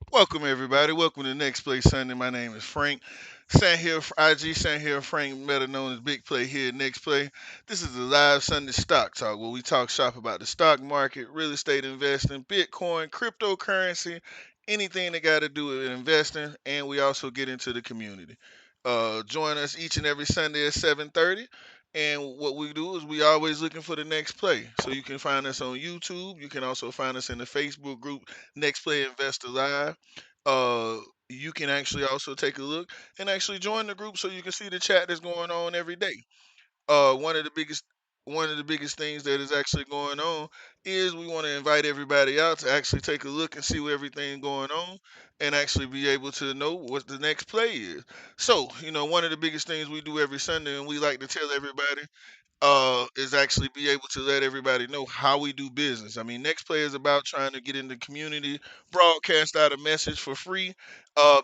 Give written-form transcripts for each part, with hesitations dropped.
Welcome everybody. Welcome to Next Play Sunday. My name is Frank. Sat here, IG Sat here, Frank, better known as Big Play here at Next Play. This is the live Sunday stock talk where we talk shop about the stock market, real estate investing, Bitcoin, cryptocurrency, anything that got to do with investing, and we also get into the community. Join us each and every Sunday at 7:30. And what we do is we always looking for the next play. So you can find us on YouTube. You can also find us in the Facebook group Next Play Investor Live. uh you can actually also take a look and actually join the group so you can see the chat that's going on every day. One of the biggest things that is actually going on is we want to invite everybody out to actually take a look and see what everything going on and actually be able to know what the next play is. So, one of the biggest things we do every Sunday, and we like to tell everybody, is actually be able to let everybody know how we do business. I mean, Next Play is about trying to get in the community, broadcast out a message for free,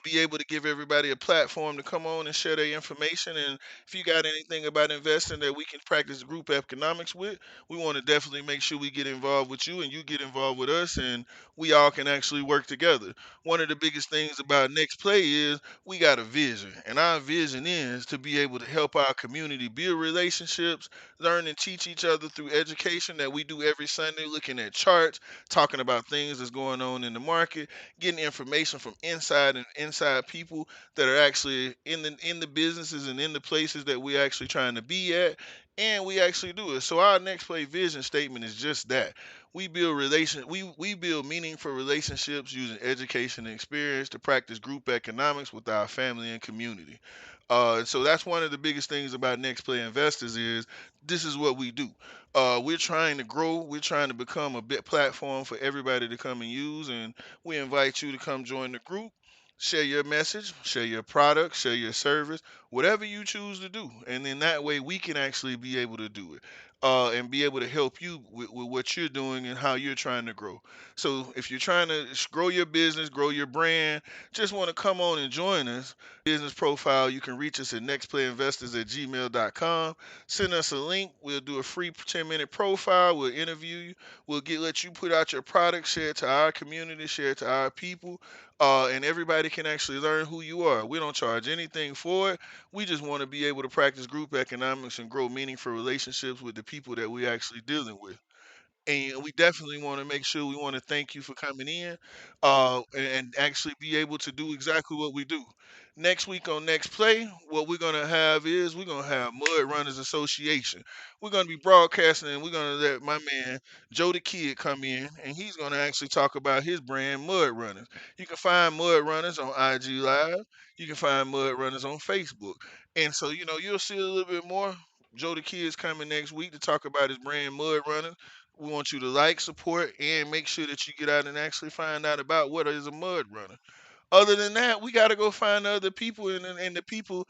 be able to give everybody a platform to come on and share their information. And if you got anything about investing that we can practice group economics with, we want to definitely make sure we get involved with you and you get involved with us, and we all can actually work together. One of the biggest things about Next Play is we got a vision, and our vision is to be able to help our community build relationships, learn and teach each other through education that we do every Sunday, looking at charts, talking about things that's going on in the market, getting information from inside people that are actually in the businesses and in the places that we actually trying to be at. And we actually do it. So our next play vision statement is just that. We build meaningful relationships using education and experience to practice group economics with our family and community. And so that's one of the biggest things about Next Play Investors is this is what we do. We're trying to grow. We're trying to become a bit platform for everybody to come and use, and we invite you to come join the group. Share your message, share your product, share your service, whatever you choose to do, and then that way we can actually be able to do it, and be able to help you with what you're doing and how you're trying to grow. So if you're trying to grow your business, grow your brand, just want to come on and join us. Business profile, you can reach us at nextplayinvestors@gmail.com. Send us a link. We'll do a free 10-minute profile. We'll interview you. Let you put out your product, share it to our community, share it to our people, and everybody can actually learn who you are. We don't charge anything for it. We just want to be able to practice group economics and grow meaningful relationships with the people that we actually dealing with. And we definitely want to make sure we want to thank you for coming in, and actually be able to do exactly what we do. Next week on Next Play, what we're gonna have is we're gonna have Mud Runners Association. We're gonna be broadcasting, and we're gonna let my man Joe the Kid come in, and he's gonna actually talk about his brand Mud Runners. You can find Mud Runners on IG Live. You can find Mud Runners on Facebook, and so you'll see a little bit more. Joe the Kid is coming next week to talk about his brand Mud Runners. We want you to like, support, and make sure that you get out and actually find out about what is a mud runner. Other than that, we got to go find other people and the people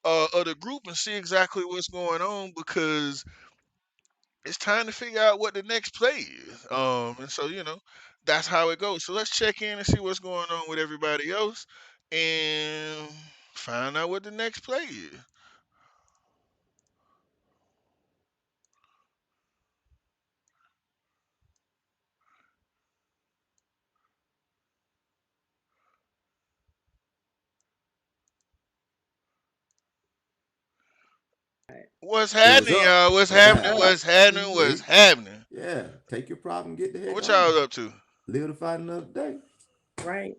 of the group and see exactly what's going on, because it's time to figure out what the next play is. And so that's how it goes. So let's check in and see what's going on with everybody else and find out what the next play is. What's What's happening, up? y'all? What's What's happening? happening? What's happening? What's Hey, happening? yeah, take your problem, get the heck What on. y'all up to? Live to fight another day. Right.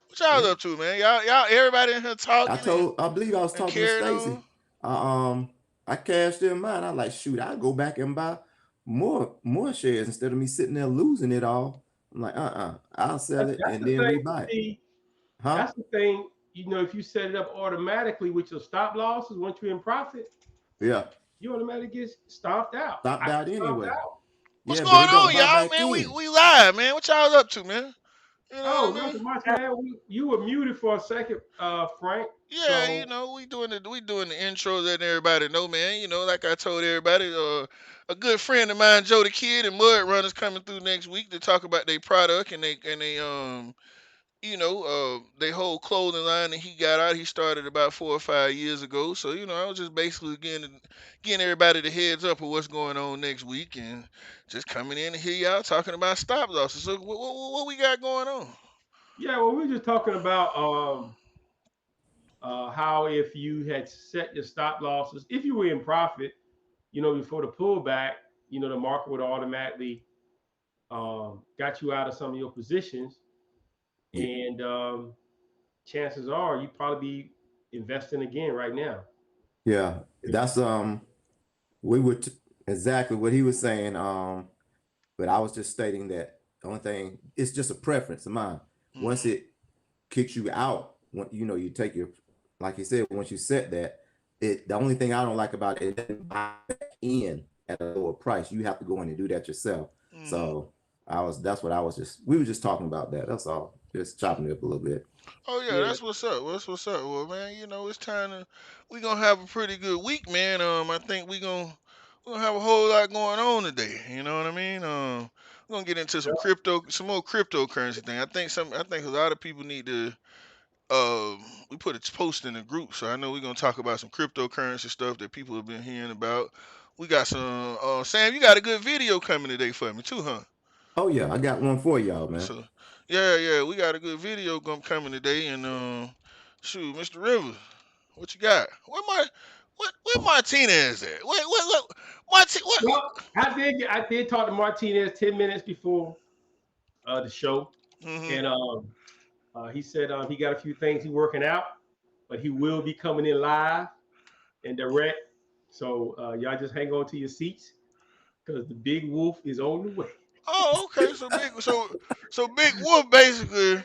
What y'all Yeah. up to, man? Y'all, everybody in here talking I believe I was and talking to carrying Stacy. on. I cashed in mine. I like, shoot, I'll go back and buy more shares instead of me sitting there losing it all. I'm like, I'll sell it That's and the then thing. rebuy it. See, Huh? that's the thing. If you set it up automatically with your stop losses, once you're in profit, Yeah. you automatically get stomped out. Stopped I get out stomped anyway. out. What's Yeah, but going it don't on, buy y'all? back Man, we in. we live, man. What y'all up to, man? You know what Oh, I mean? nothing much, man. You were muted for a second, Frank. Yeah, So we doing the intro, letting everybody know, man. Like I told everybody, a good friend of mine, Joe the Kid, and Mud Runners coming through next week to talk about their product and they whole clothing line that he got out. He started about 4 or 5 years ago. So I was just basically getting everybody the heads up of what's going on next week, and just coming in and hear y'all talking about stop losses. So what we got going on? Yeah, well, we were just talking about how if you had set your stop losses, if you were in profit, before the pullback, the market would automatically got you out of some of your positions, Yeah, and chances are you'd probably be investing again right now. yeah. That's we would exactly what he was saying. But I was just stating that the only thing it's just a preference of mine. Once Mm-hmm. it kicks you out, when you take your, like you said, once you set that, the only thing I don't like about it doesn't buy back in at a lower price. You have to go in and do that yourself. Mm-hmm. So that's what I was just we were just talking about that. That's all. Just chopping it up a little bit. Oh yeah, Yeah, that's what's up. That's what's up. Well, man, it's time to we gonna have a pretty good week, man. I think we gonna have a whole lot going on today. You know what I mean? We're gonna get into some more cryptocurrency thing. I think a lot of people need to. We put a post in the group, so I know we're gonna talk about some cryptocurrency stuff that people have been hearing about. We got some. Sam, you got a good video coming today for me too, huh? Oh yeah, I got one for y'all, man. So, yeah, we got a good video coming today, and shoot, Mr. Rivers, what you got? Where Martinez at? What, Martin, what? well, I did talk to Martinez 10 minutes before the show, Mm-hmm. and he said he got a few things he's working out, but he will be coming in live and direct. So y'all just hang on to your seats because the big wolf is on the way. Oh, okay. So Big Wolf basically.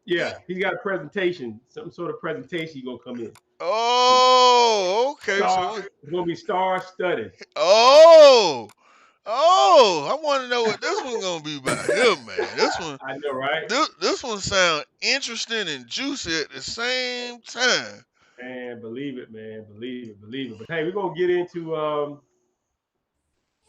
He, Yeah, he's got a presentation, some sort of presentation. He's gonna come in. oh, okay. Star, it's gonna be star studded. Oh, oh, I want to know what this one gonna be about here, man. I know, right? This one sound interesting and juicy at the same time. Man, believe it, man, believe it, believe it. But hey, we're gonna get into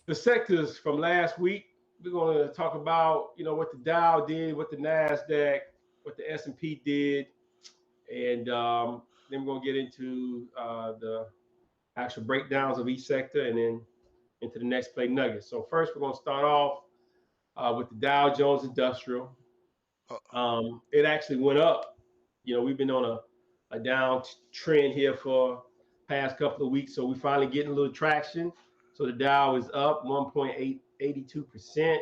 the sectors from last week. We're gonna talk about what the Dow did, what the Nasdaq, what the S&P did, and then we're gonna get into the actual breakdowns of each sector, and then into the next play nuggets. So first, we're gonna start off with the Dow Jones Industrial. Uh, It actually went up. We've been on a down trend here for past couple of weeks, so we finally getting a little traction. So the Dow is up 1.82%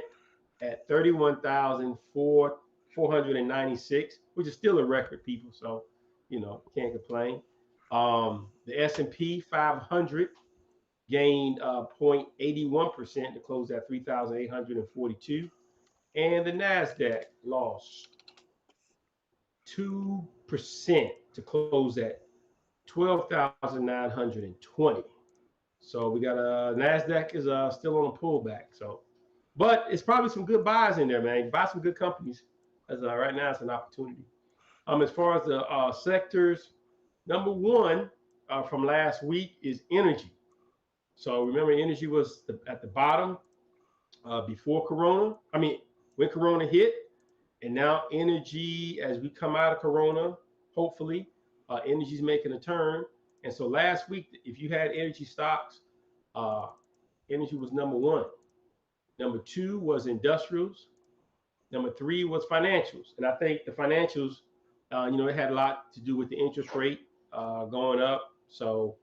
at 31,496, which is still a record, people. So can't complain. The S&P 500 gained 0.81% to close at 3,842, and the Nasdaq lost 2% to close at 12,920. So we got Nasdaq is still on a pullback. So, but it's probably some good buys in there, man. Buy some good companies. As right now, it's an opportunity. As far as the sectors, number one from last week is energy. So remember, energy was at the bottom before Corona. I mean, when Corona hit, and now energy, as we come out of Corona, hopefully, energy's making a turn. And so last week, if you had energy stocks, uh, energy was number one. Number two was industrials. Number three was financials. And I think the financials, it had a lot to do with the interest rate going up. So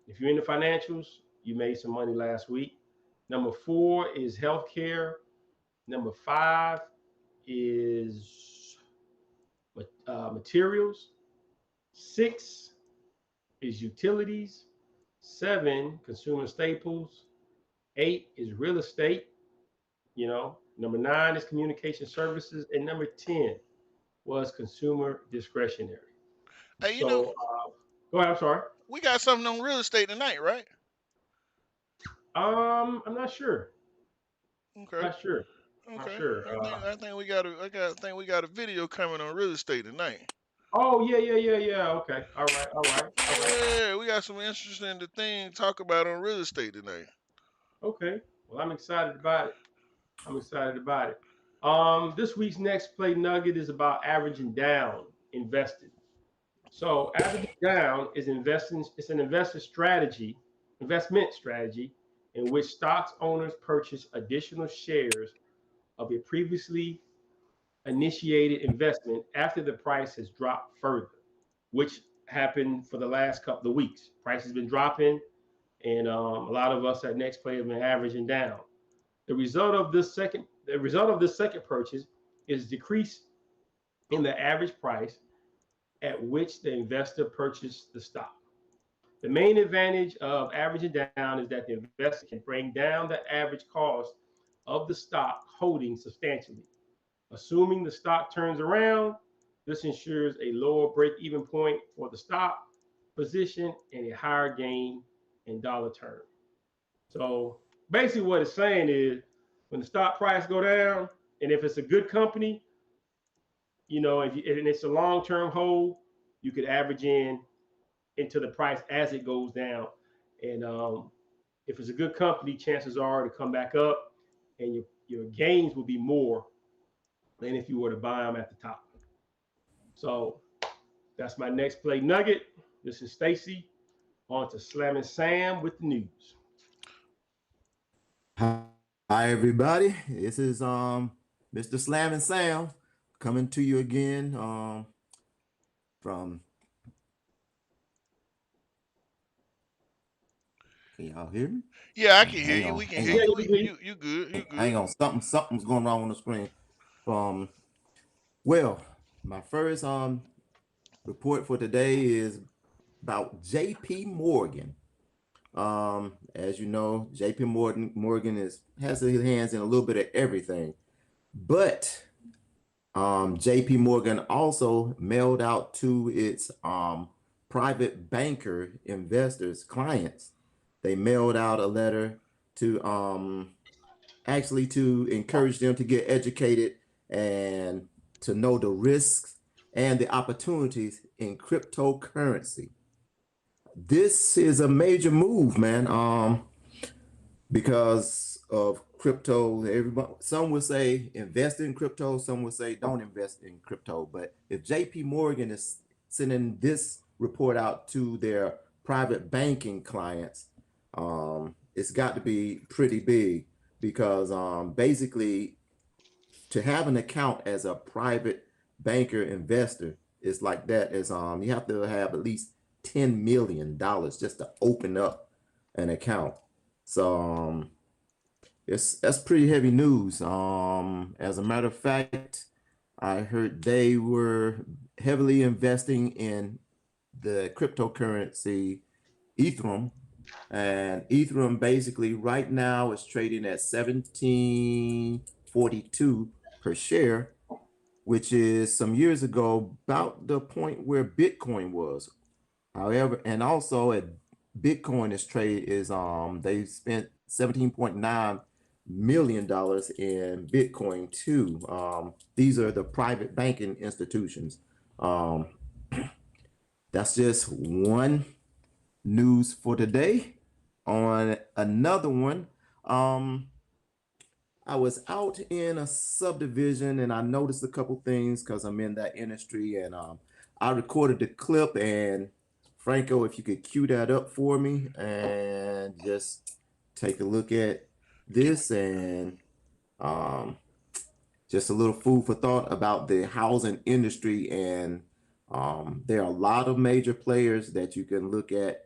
if you're in the financials, you made some money last week. Number four is healthcare. Number five is materials. Six is utilities. Seven, consumer staples. Eight is real estate. Number nine is communication services, and number 10 was consumer discretionary. hey, So, go ahead. I'm sorry. we got something on real estate tonight, right? I'm not sure. Okay, Not sure. Not okay. sure. I think we got a video coming on real estate tonight. Oh yeah, yeah, yeah, yeah. Okay. All right. All right. All right. Yeah, we got some interesting thing to talk about on real estate tonight. Okay. Well, I'm excited about it. I'm excited about it. This week's next play nugget is about averaging down investing. So averaging down is investing. It's an investment strategy, in which stocks owners purchase additional shares of a previously initiated investment after the price has dropped further, which happened for the last couple of weeks. Price has been dropping, and a lot of us at Next Play have been averaging down. The result of this second purchase is decrease in the average price at which the investor purchased the stock. The main advantage of averaging down is that the investor can bring down the average cost of the stock holding substantially. Assuming the stock turns around, this ensures a lower break even point for the stock position and a higher gain in dollar terms. So basically, what it's saying is when the stock price go down, and if it's a good company, and it's a long term hold, you could average into the price as it goes down. And if it's a good company, chances are to come back up, and your gains will be more than if you were to buy them at the top. So that's my next play nugget. This is Stacy. On to Slamming Sam with the news. Hi everybody. This is Mr. Slam and Sam coming to you again from, can y'all hear me? Yeah, I can hear Hang you. on, We can hang hear on, Yeah, you. you can. You good. You hang good. on. Something's going wrong on the screen. Um well, my first report for today is about JP Morgan. As you know, JP Morgan has his hands in a little bit of everything. But JP Morgan also mailed out to its private banker investors, clients. They mailed out a letter to actually to encourage them to get educated and to know the risks and the opportunities in cryptocurrency. This is a major move, man. Because of crypto. Everybody, some would say invest in crypto, some would say don't invest in crypto. But if JP Morgan is sending this report out to their private banking clients, it's got to be pretty big because basically to have an account as a private banker investor is like that is you have to have at least $10 million just to open up an account. So that's pretty heavy news. As a matter of fact, I heard they were heavily investing in the cryptocurrency Ethereum, and Ethereum basically right now is trading at 1742 per share, which is some years ago about the point where Bitcoin was. However, and also at Bitcoin is trade is they spent $17.9 million in Bitcoin too. These are the private banking institutions. Um, that's just one news for today. On another one, um, I was out in a subdivision and I noticed a couple things because I'm in that industry, and I recorded the clip. And Franco, if you could cue that up for me and just take a look at this, and um, just a little food for thought about the housing industry. And there are a lot of major players that you can look at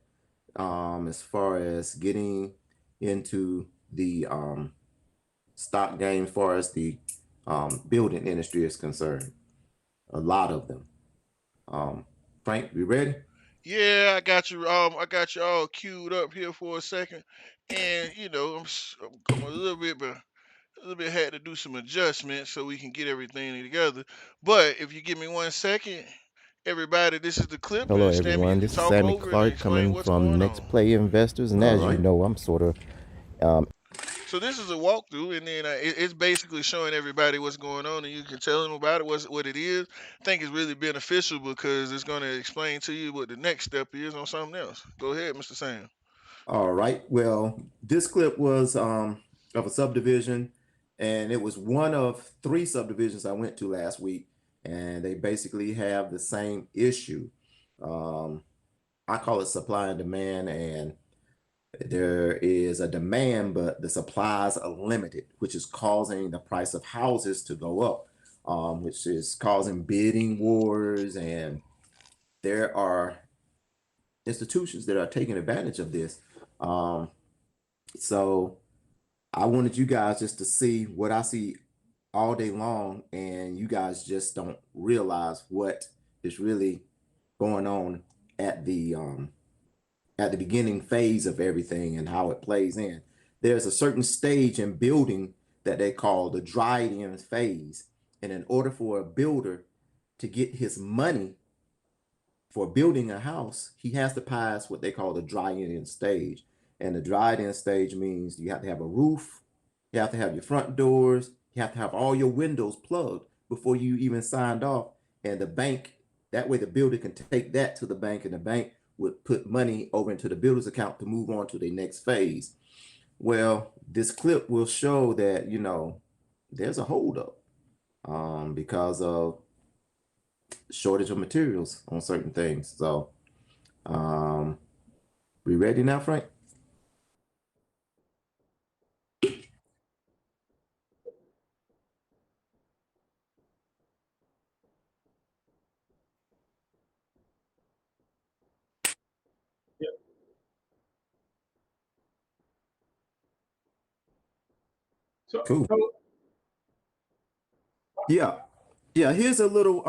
as far as getting into the stock game as far as the building industry is concerned. A lot of them. Frank, you ready? Yeah, I got you. I got you all queued up here for a second, and I'm a little bit, but a little bit had to do some adjustments so we can get everything together. But if you give me 1 second, everybody, this is the clip, Hello, and Stammy, you everyone. can This is talk Sammy over it and Clark explain coming what's from going Next on. Play Investors, and All as you right. know, I'm sort of So this is a walkthrough, and then it's basically showing everybody what's going on, and you can tell them about it, what it is. I think it's really beneficial because it's going to explain to you what the next step is on something else. Go ahead, Mr. Sam. All right. Well, this clip was of a subdivision, and it was one of three subdivisions I went to last week, and they basically have the same issue. Um, I call it supply and demand, and there is a demand, but the supplies are limited, which is causing the price of houses to go up. which is causing bidding wars, and there are institutions that are taking advantage of this. Um, so I wanted you guys just to see what I see all day long, and you guys just don't realize what is really going on at the beginning phase of everything and how it plays in. There's a certain stage in building that they call the dried in phase. And in order for a builder to get his money for building a house, he has to pass what they call the dry in stage. And the dried in stage means you have to have a roof, you have to have your front doors, you have to have all your windows plugged before you even signed off. And the bank, that way the builder can take that to the bank, and the bank would put money over into the builder's account to move on to the next phase. Well, this clip will show that, there's a holdup because of shortage of materials on certain things. So, um, we ready now, Frank? Yeah. So, Cool. so Yeah. Yeah. Here's a little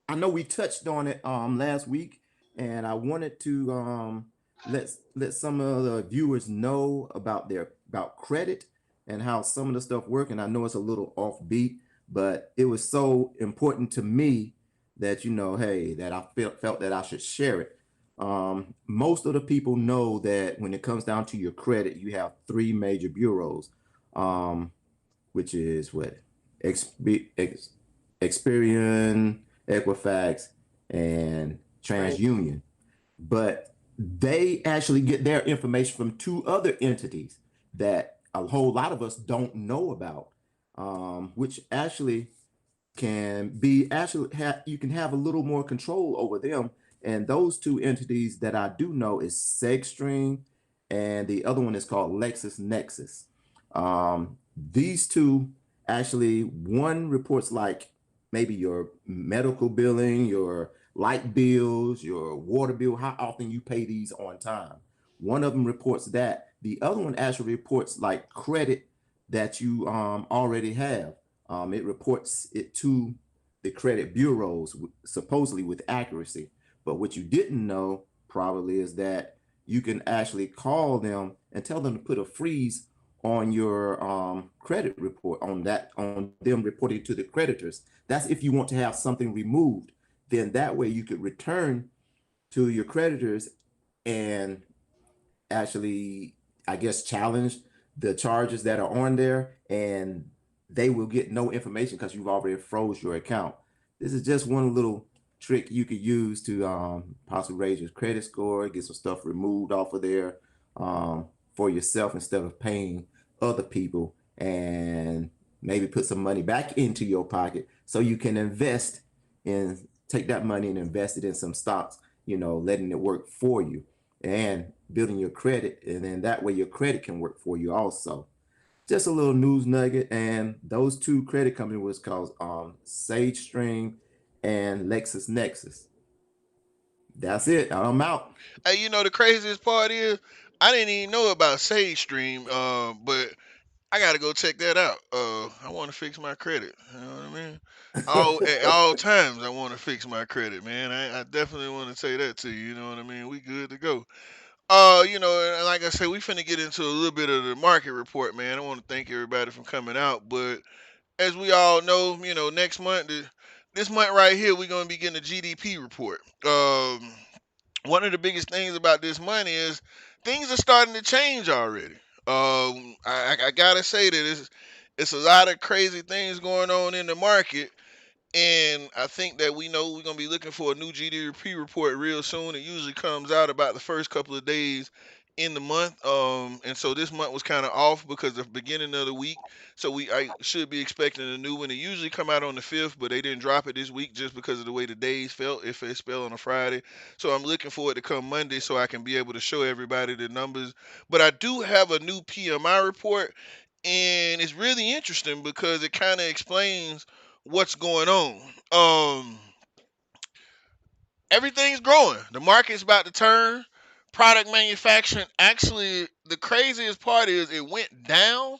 I know we touched on it last week, and I wanted to let some of the viewers know about their about credit and how some of the stuff work. And I know it's a little offbeat, but it was so important to me that hey, that I felt that I should share it. Most of the people know that when it comes down to your credit, you have three major bureaus, um, which is what Ex- Experian, Equifax, and right. TransUnion. But they actually get their information from two other entities that a whole lot of us don't know about, which actually can be actually you can have a little more control over them. And those two entities that I do know is SegStream, and the other one is called LexisNexis. These two actually, one reports like maybe your medical billing, your light bills, your water bill, how often you pay these on time. One of them reports that. The other one actually reports like credit that you already have. It reports it to the credit bureaus supposedly with accuracy. But what you didn't know probably is that you can actually call them and tell them to put a freeze on your credit report, on them reporting to the creditors. That's if you want to have something removed. Then that way you could return to your creditors and actually, I guess, challenge the charges that are on there, and they will get no information because you've already froze your account. This is just one little trick you could use to possibly raise your credit score, get some stuff removed off of there um, for yourself instead of paying other people, and maybe put some money back into your pocket so you can invest in take that money and invest it in some stocks, letting it work for you and building your credit, and then that way your credit can work for you also. Just a little news nugget, and those two credit companies was called SageStream and LexisNexis. That's it. I'm out. Hey, the craziest part is I didn't even know about Sage Stream, but I gotta go check that out. I want to fix my credit. You know what I mean? At all times, I want to fix my credit, man. I definitely want to say that to you. You know what I mean? We good to go. And like I said, we finna get into a little bit of the market report, man. I want to thank everybody for coming out, but as we all know, next month, this month right here, we're gonna be getting a GDP report. One of the biggest things about this money is things are starting to change already. I gotta say that it's a lot of crazy things going on in the market, and I think that we know we're gonna be looking for a new GDP report real soon. It usually comes out about the first couple of days in the month. And so this month was kind of off because of the beginning of the week. So I should be expecting a new one. It usually come out on the 5th, but they didn't drop it this week just because of the way the days felt. If it fell on a Friday, so I'm looking for it to come Monday so I can be able to show everybody the numbers. But I do have a new PMI report, and it's really interesting because it kind of explains what's going on. Everything's growing. The market's about to turn. Product manufacturing, actually, the craziest part is it went down,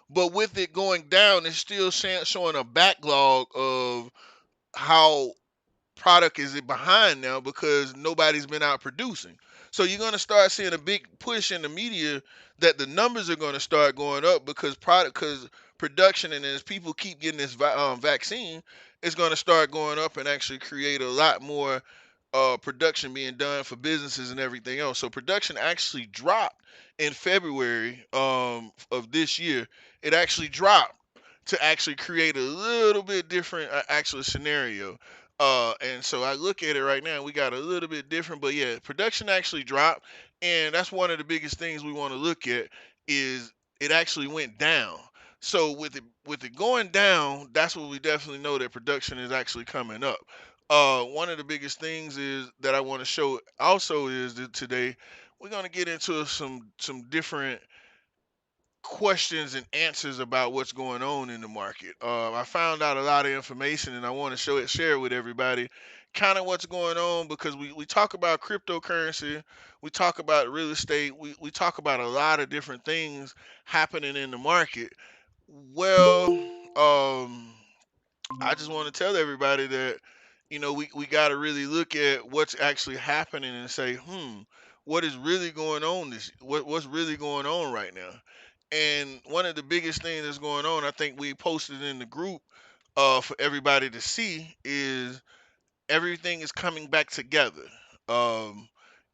but with it going down, it's still showing a backlog of how product is it behind now because nobody's been out producing. So you're going to start seeing a big push in the media that the numbers are going to start going up because production, and as people keep getting this vaccine, it's going to start going up and actually create a lot more production being done for businesses and everything else. So production actually dropped in February of this year. It actually dropped to actually create a little bit different actual scenario. And so I look at it right now, we got a little bit different, but yeah, production actually dropped, and that's one of the biggest things we want to look at is it actually went down. So with it going down, that's what we definitely know that production is actually coming up. One of the biggest things is that I want to show also is that today we're gonna get into some different questions and answers about what's going on in the market. I found out a lot of information and I want to share it with everybody. Kind of what's going on because we talk about cryptocurrency, we talk about real estate, we talk about a lot of different things happening in the market. Well, I just want to tell everybody that we got to really look at what's actually happening and say, what is really going on what's really going on right now. And one of the biggest things that's going on, I think we posted in the group for everybody to see, is everything is coming back together. Um,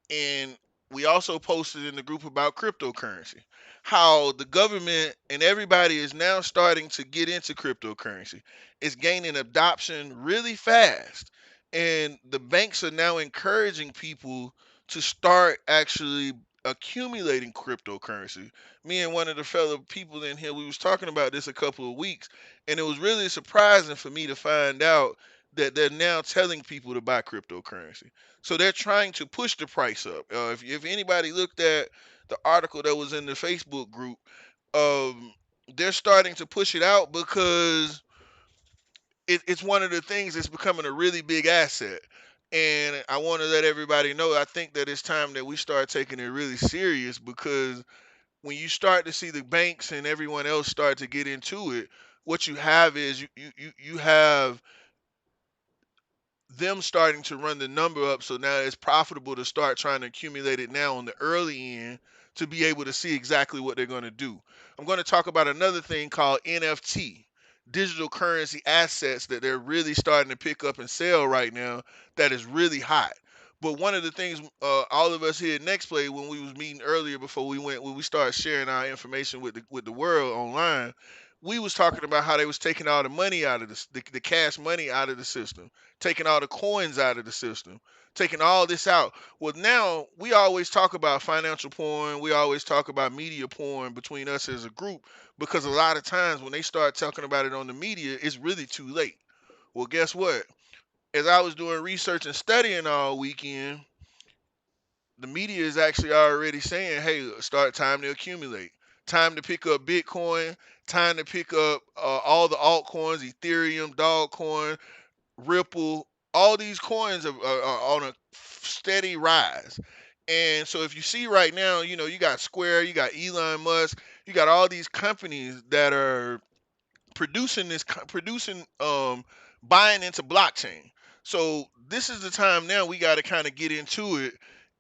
and we also posted in the group about cryptocurrency, how the government and everybody is now starting to get into cryptocurrency. It's gaining adoption really fast. And the banks are now encouraging people to start actually accumulating cryptocurrency. Me and one of the fellow people in here, we was talking about this a couple of weeks, and it was really surprising for me to find out that they're now telling people to buy cryptocurrency. So they're trying to push the price up. If anybody looked at the article that was in the Facebook group, um, they're starting to push it out because it's one of the things that's becoming a really big asset. And I want to let everybody know, I think that it's time that we start taking it really serious because when you start to see the banks and everyone else start to get into it, what you have is you have them starting to run the number up, so now it's profitable to start trying to accumulate it now on the early end to be able to see exactly what they're going to do. I'm going to talk about another thing called NFT, digital currency assets, that they're really starting to pick up and sell right now, that is really hot. But one of the things all of us here at Next Play, when we was meeting earlier before when we started sharing our information with the world online, we was talking about how they was taking all the money out of the cash money out of the system, taking all the coins out of the system, taking all this out. Well, now we always talk about financial porn. We always talk about media porn between us as a group because a lot of times when they start talking about it on the media, it's really too late. Well, guess what? As I was doing research and studying all weekend, the media is actually already saying, hey, start time to accumulate. Time to pick up Bitcoin, time to pick up all the altcoins, Ethereum, Dogcoin, Ripple, all these coins are on a steady rise. And so if you see right now, you got Square, you got Elon Musk, you got all these companies that are producing buying into blockchain. So this is the time now we got to kind of get into it,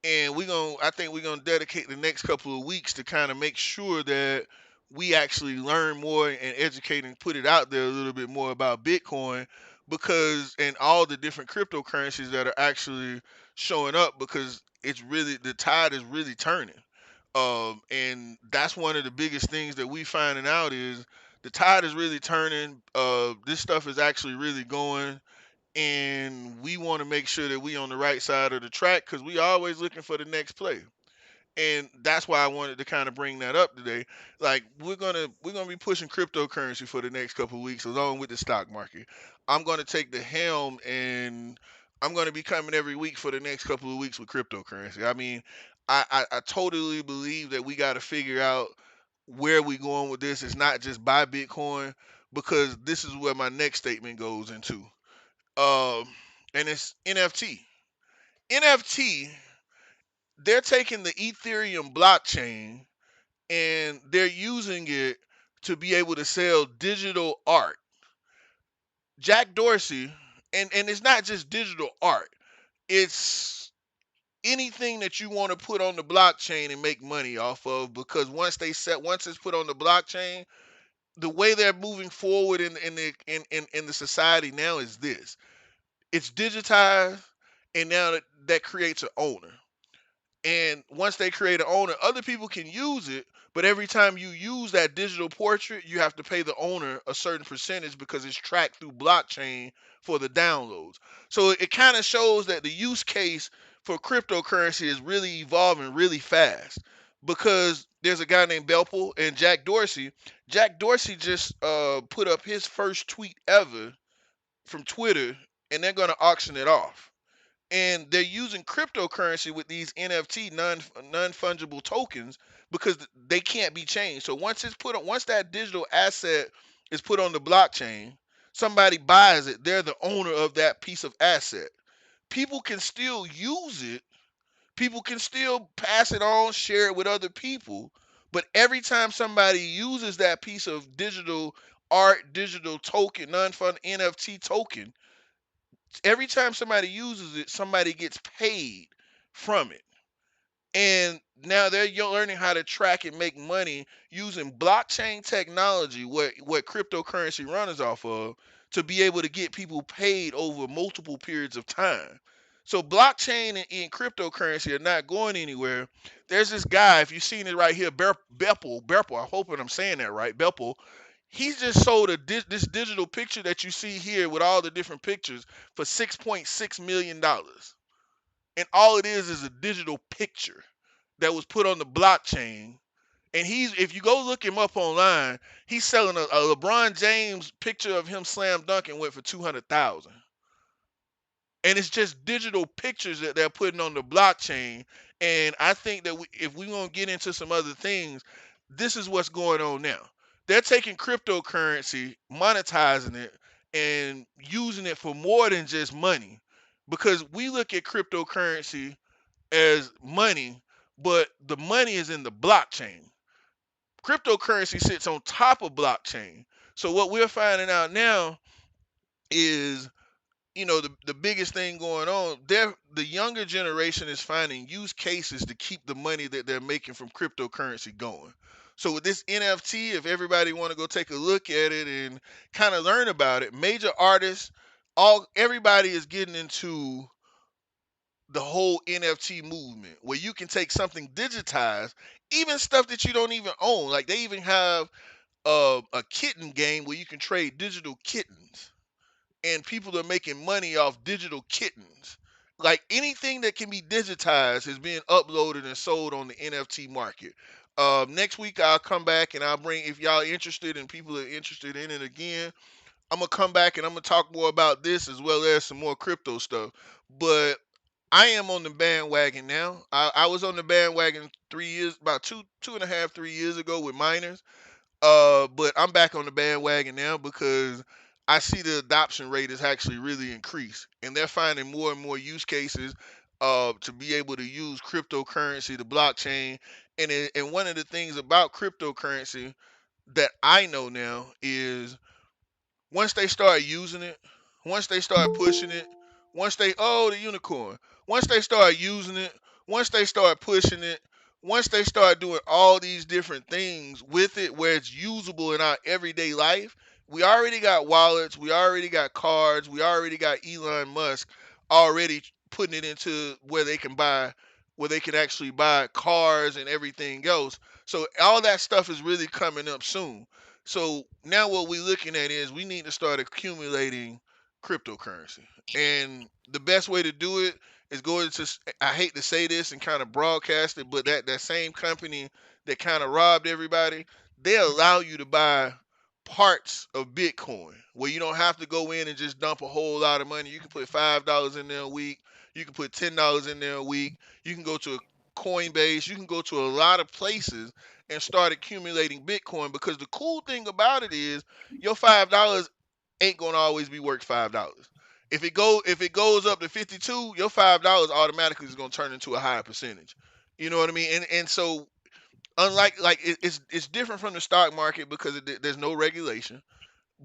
and I think we're gonna dedicate the next couple of weeks to kind of make sure that we actually learn more and educate and put it out there a little bit more about Bitcoin, because and all the different cryptocurrencies that are actually showing up, because it's really, the tide is really turning. And that's one of the biggest things that we finding out is the tide is really turning. This stuff is actually really going, and we want to make sure that we on the right side of the track because we always looking for the next play. And that's why I wanted to kind of bring that up today. Like we're gonna be pushing cryptocurrency for the next couple of weeks along with the stock market. I'm gonna take the helm, and I'm gonna be coming every week for the next couple of weeks with cryptocurrency. I mean, I totally believe that we got to figure out where we going with this. It's not just buy Bitcoin, because this is where my next statement goes into. Um, and it's NFT. NFT, they're taking the Ethereum blockchain and they're using it to be able to sell digital art. Jack Dorsey, and it's not just digital art, it's anything that you want to put on the blockchain and make money off of, because once it's put on the blockchain, the way they're moving forward in the society now is this. It's digitized, and now that creates an owner. And once they create an owner, other people can use it, but every time you use that digital portrait, you have to pay the owner a certain percentage because it's tracked through blockchain for the downloads. So it kind of shows that the use case for cryptocurrency is really evolving really fast, because there's a guy named Belpel and Jack Dorsey. Jack Dorsey just put up his first tweet ever from Twitter, and they're going to auction it off, and they're using cryptocurrency with these NFT non fungible tokens because they can't be changed. So once that digital asset is put on the blockchain, somebody buys it, they're the owner of that piece of asset. People can still use it, people can still pass it on, share it with other people, but every time somebody uses that piece of digital art, digital token, non-fund NFT token, every time somebody uses it, somebody gets paid from it. And now they're learning how to track and make money using blockchain technology, what cryptocurrency runs off of, to be able to get people paid over multiple periods of time. So blockchain and cryptocurrency are not going anywhere. There's this guy, if you've seen it right here, Beppel, I'm hoping I'm saying that right, Beppel. He's just sold this digital picture that you see here with all the different pictures for $6.6 million, and all it is a digital picture that was put on the blockchain. And if you go look him up online, he's selling a LeBron James picture of him slam dunking went for 200,000. And it's just digital pictures that they're putting on the blockchain. And I think that if we want to get into some other things, this is what's going on now. They're taking cryptocurrency, monetizing it, and using it for more than just money. Because we look at cryptocurrency as money, but the money is in the blockchain. Cryptocurrency sits on top of blockchain. So what we're finding out now is, the biggest thing going on there, the younger generation is finding use cases to keep the money that they're making from cryptocurrency going. So with this NFT, if everybody want to go take a look at it and kind of learn about it, major artists, everybody is getting into the whole NFT movement where you can take something digitized, even stuff that you don't even own. Like they even have a kitten game where you can trade digital kittens, and people are making money off digital kittens. Like anything that can be digitized is being uploaded and sold on the NFT market. Next week I'll come back and I'll bring, if y'all interested and people are interested in it again, I'm gonna come back and I'm gonna talk more about this as well as some more crypto stuff. But I am on the bandwagon now. I was on the bandwagon 3 years, about two and a half, 3 years ago with miners. But I'm back on the bandwagon now because I see the adoption rate has actually really increased, and they're finding more and more use cases to be able to use cryptocurrency, the blockchain, and one of the things about cryptocurrency that I know now is once they start using it, once they start pushing it, the unicorn, once they start using it, once they start pushing it, once they start doing all these different things with it where it's usable in our everyday life, we already got wallets, we already got cards, we already got Elon Musk already putting it into where they can actually buy cars and everything else. So all that stuff is really coming up soon. So now what we're looking at is we need to start accumulating cryptocurrency. And the best way to do it is go into, I hate to say this and kind of broadcast it, but that same company that kind of robbed everybody, they allow you to buy parts of Bitcoin where you don't have to go in and just dump a whole lot of money. You can put $5 in there a week. You can put $10 in there a week. You can go to Coinbase. You can go to a lot of places and start accumulating Bitcoin, because the cool thing about it is your $5 ain't gonna always be worth $5. If it goes up to 52, your $5 automatically is gonna turn into a higher percentage. You know what I mean? And so, unlike, like, it's different from the stock market because there's no regulation,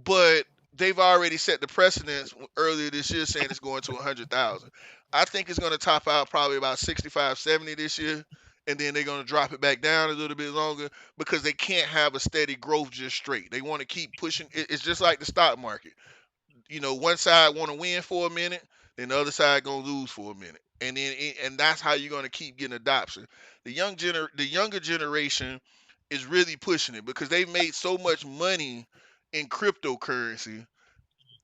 but they've already set the precedence earlier this year, saying it's going to 100,000. I think it's going to top out probably about 65, 70 this year, and then they're going to drop it back down a little bit longer, because they can't have a steady growth just straight. They want to keep pushing. It's just like the stock market. One side want to win for a minute, then the other side gonna lose for a minute, and that's how you're gonna keep getting adoption. The younger generation is really pushing it because they've made so much money in cryptocurrency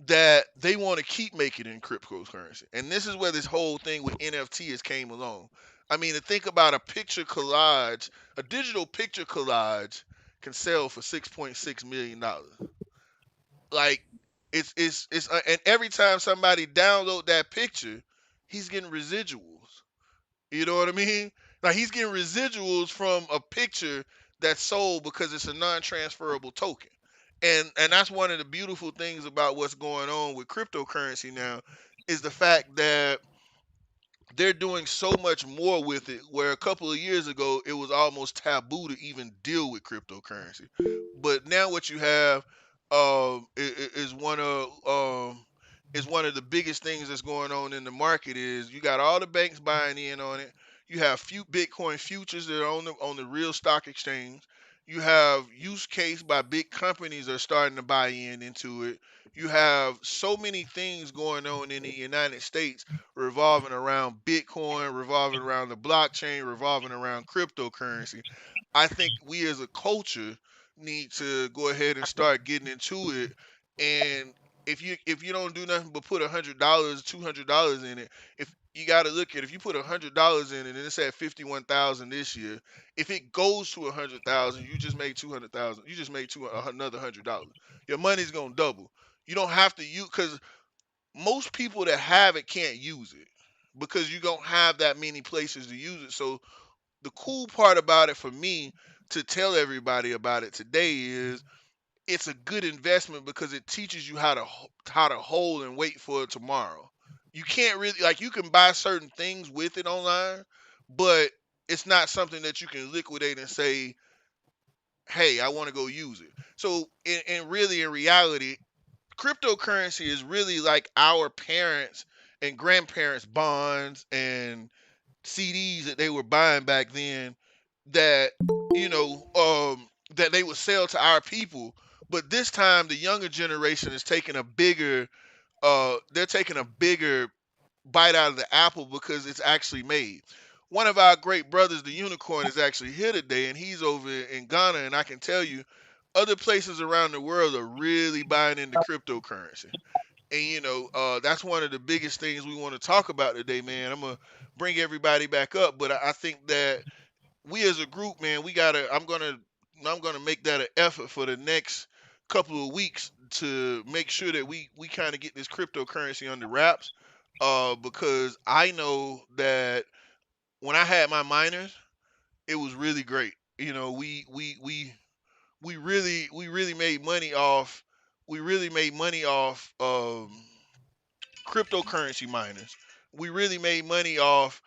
that they want to keep making it in cryptocurrency. And this is where this whole thing with NFT has came along. I mean, to think about a digital picture collage can sell for $6.6 million. Like, and every time somebody download that picture, he's getting residuals. You know what I mean? Like, he's getting residuals from a picture that's sold because it's a non-transferable token. And that's one of the beautiful things about what's going on with cryptocurrency now, is the fact that they're doing so much more with it, where a couple of years ago it was almost taboo to even deal with cryptocurrency. But now what you have, is one of the biggest things that's going on in the market. Is you got all the banks buying in on it. You have few Bitcoin futures that are on the real stock exchange. You have use case by big companies that are starting to buy into it. You have so many things going on in the United States, revolving around Bitcoin, revolving around the blockchain, revolving around cryptocurrency. I think we as a culture need to go ahead and start getting into it. And if you don't do nothing but put $100, $200 in it, if you got to look at, if you put $100 in it and it's at 51,000 this year, if it goes to 100,000, you just made 200,000. You just made another $100. Your money's gonna double. You don't have to use, because most people that have it can't use it because you don't have that many places to use it. So the cool part about it for me to tell everybody about it today is it's a good investment because it teaches you how to hold and wait for it tomorrow. You can't really, like, you can buy certain things with it online, but it's not something that you can liquidate and say, "Hey, I want to go use it." So, in reality, cryptocurrency is really like our parents and grandparents' bonds and CDs that they were buying back then, that that they would sell to our people. But this time the younger generation is taking a bigger they're taking a bigger bite out of the apple because it's actually made. One of our great brothers, the unicorn, is actually here today, and he's over in Ghana. And I can tell you, other places around the world are really buying into cryptocurrency. And that's one of the biggest things we want to talk about today, man. I'm gonna bring everybody back up, but I think that we as a group, man, we gotta. I'm gonna make that an effort for the next couple of weeks to make sure that we kind of get this cryptocurrency under wraps. Because I know that when I had my miners, it was really great. We really made money off. We really made money off cryptocurrency miners. We really made money off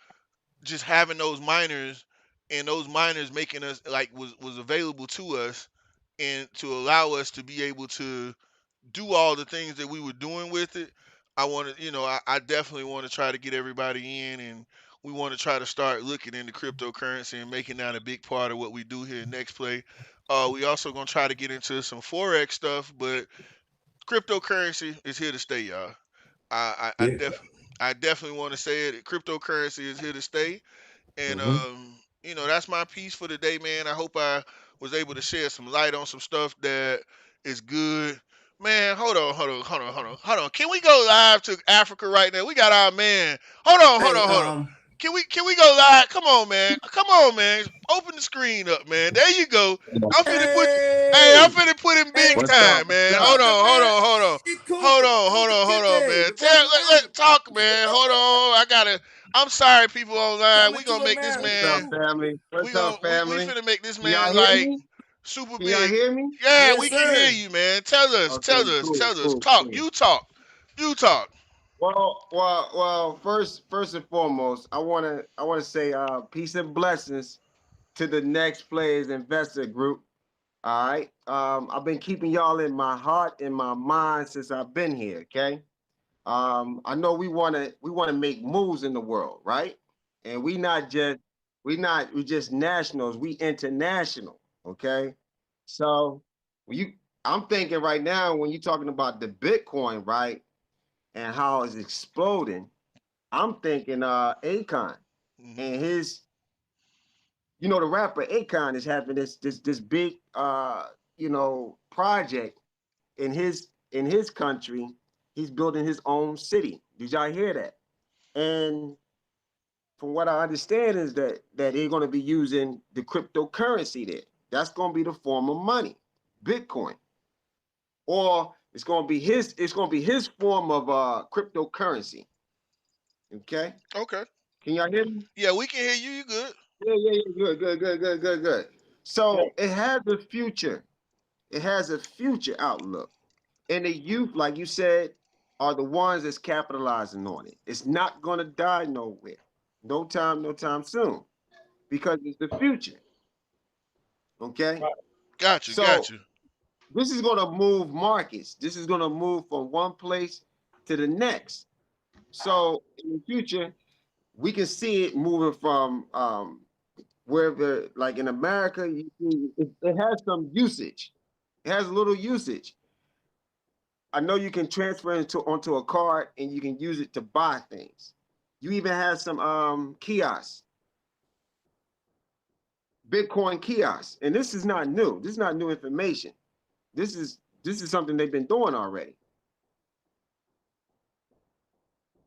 just having those miners, and those miners making us, like, was available to us, and to allow us to be able to do all the things that we were doing with it. I definitely want to try to get everybody in, and we want to try to start looking into cryptocurrency and making that a big part of what we do here at Next Play. We also gonna try to get into some forex stuff, but cryptocurrency is here to stay, y'all. I I, I Yeah. def I definitely want to say it. Cryptocurrency is here to stay, and Mm-hmm. that's my piece for today, man. I hope I was able to shed some light on some stuff that is good. Man, hold on, hold on, hold on. Can we go live to Africa right now? We got our man. Hold on, hold Hey, on, hold on. Can we go live? Come on, man. Come on, man. Open the screen up, man. There you go. I'm finna put. Hey, I'm Hey, finna put in hey, big What's up? time, man. What's Hold up? on, hold man. on, hold on, Hey, Cooper, Cooper hold on, Kente, man. the best Let rapper. talk, man. Hold on. I gotta. I'm sorry, people online. Coming We to gonna make this America. What's up, man. family? What's up, We family? finna make this Can y'all man hear like me? super Can y'all big. hear me? Yeah, Yes, we can hear sir. you, man. Tell us, Okay, tell us, cool, tell us. cool, Talk. cool. You talk. You talk. Well. First and foremost, I wanna say peace and blessings to the Next Players Investor Group. All right. I've been keeping y'all in my heart and my mind since I've been here. Okay. I know we wanna make moves in the world, right? And we just nationals, we international. Okay. So when you I'm thinking right now when you're talking about the Bitcoin, right, and how it's exploding, I'm thinking Akon Hmm. and his, the rapper Akon is having this big project in his country. He's building his own city. Did y'all hear that? And from what I understand is that they're going to be using the cryptocurrency there. That's going to be the form of money, Bitcoin, or it's going to be his form of cryptocurrency. Okay, Okay. can y'all hear me? Yeah, we can hear you. You good? Yeah. Good. So it has a future. It has a future outlook. And the youth, like you said, are the ones that's capitalizing on it. It's not gonna die nowhere. No time soon. Because it's the future. Okay. Got you. Got So you. this is gonna move markets. This is gonna move from one place to the next. So in the future, we can see it moving from wherever, like in America, it has some usage. It has a little usage. I know you can transfer it onto a card and you can use it to buy things. You even have some kiosks, Bitcoin kiosks, and this is not new. This is not new information. This is something they've been doing already.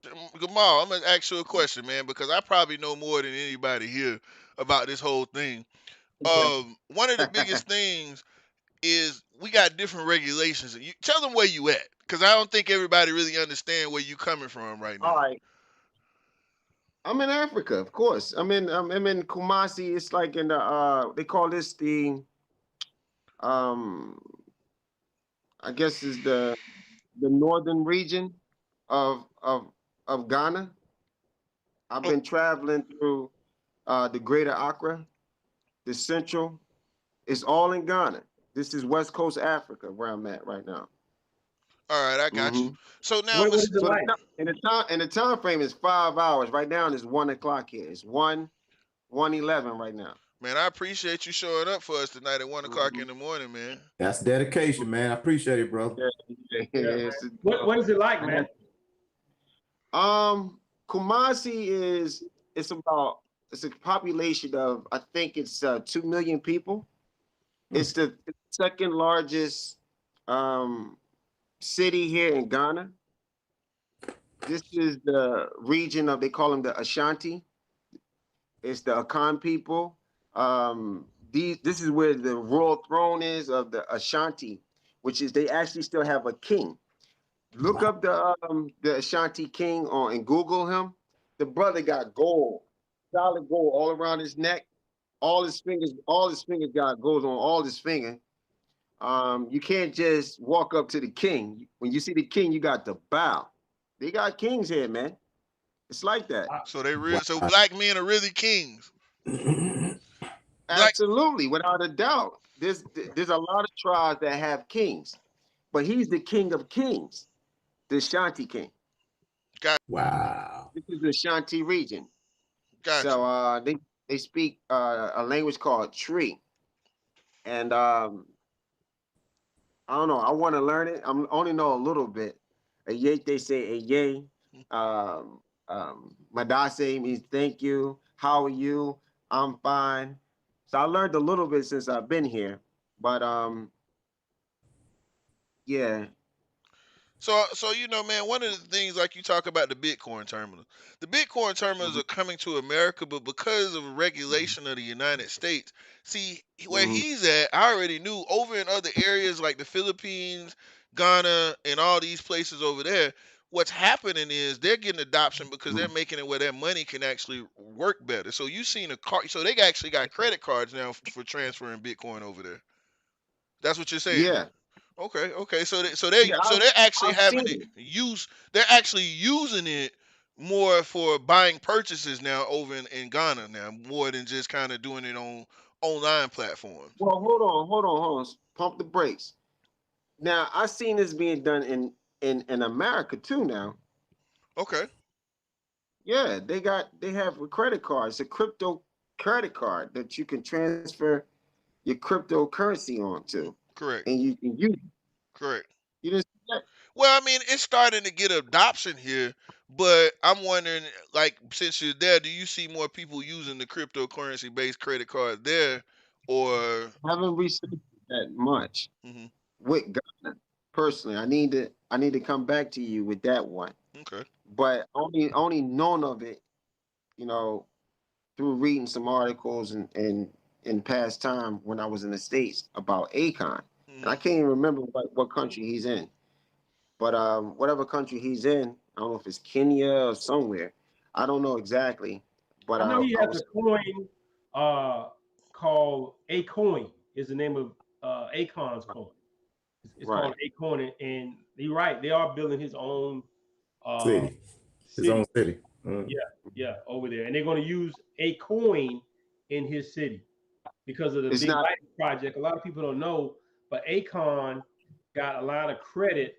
Gamal, I'm gonna ask you a question, man, because I probably know more than anybody here about this whole thing. One of the biggest things is we got different regulations. You tell them where you at, because I don't think everybody really understand where you coming from right All now. right, I'm in Africa, of course. I'm in Kumasi. It's like in the they call this the um I guess is the northern region of of of Ghana. I've Oh, been traveling through the Greater Accra, the Central. It's all in Ghana. This is West Coast Africa where I'm at right now. all right, I got you. Hmm. So now, What, Miss, what is it like? And the time frame is 5 hours. Right now it's 1 o'clock here. It's 1:11 right now. man, I appreciate you showing up for us tonight at 1 o'clock Hmm. in the morning, man. That's dedication, man. I appreciate it, brother. Yeah, Yeah, man. it's, What is it like, man? um, Kumasi it's a population of, I think it's 2 million people. Hmm. It's the second largest um city here in Ghana. This is the region of, they call them the Ashanti. It's the Akan people. This is where the royal throne is of the Ashanti, which is, they actually still have a king. Look Wow. up the Ashanti king on and Google him. The brother got gold, solid gold all around his neck. All his fingers got gold on all his finger. You can't just walk up to the king. When you see the king, you got to bow. They got kings here, man. It's like that. So they real. So Wow. black men are really kings. Black. Absolutely, without a doubt. There's a lot of tribes that have kings, but he's the king of kings, the Ashanti king. Got Wow. This is the Ashanti region. got So you. they speak a language called Tree, and I don't know. I want to learn it. I'm only know a little bit. A yay, they say a yay. Madase means thank you. How are you? I'm fine. So I learned a little bit since I've been here, but yeah. So man, one of the things like you talk about the Bitcoin terminals Hmm. are coming to America, but because of regulation of the United States, see where Hmm. he's at, I already knew over in other areas like the Philippines, Ghana, and all these places over there. What's happening is they're getting adoption because they're making it where their money can actually work better. So you seen a car, so they actually got credit cards now for transferring Bitcoin over there. That's what you're saying. Yeah, Okay, okay. yeah, So they're actually I've having seen it it. use. They're actually using it more for buying purchases now over in Ghana now, more than just kind of doing it on online platforms. Well, hold on. Pump the brakes. Now I've seen this being done in America too. Now, Okay, yeah, they have a credit card. It's a crypto credit card that you can transfer your cryptocurrency onto, correct, and you can use it. correct. You didn't see that? Well, I mean, it's starting to get adoption here, but I'm wondering, like, since you're there, do you see more people using the cryptocurrency based credit card there, or? I haven't researched that much Hmm. with Ghana personally. I need to come back to you with that one, Okay. but only known of it, you know, through reading some articles and in past time when I was in the States about Akon. And I Hmm. can't even remember what country he's in. But whatever country he's in, I don't know if it's Kenya or somewhere. I don't know exactly. But I know he I has a was coin uh, called A Coin. Is the name of Akon's coin. It's called right. A Coin, and you're right. They are building his own uh, City, his own city. city. Yeah, yeah, over there, and they're going to use a coin in his city because of the It's big not lighting project. A lot of people don't know, but Akon got a lot of credit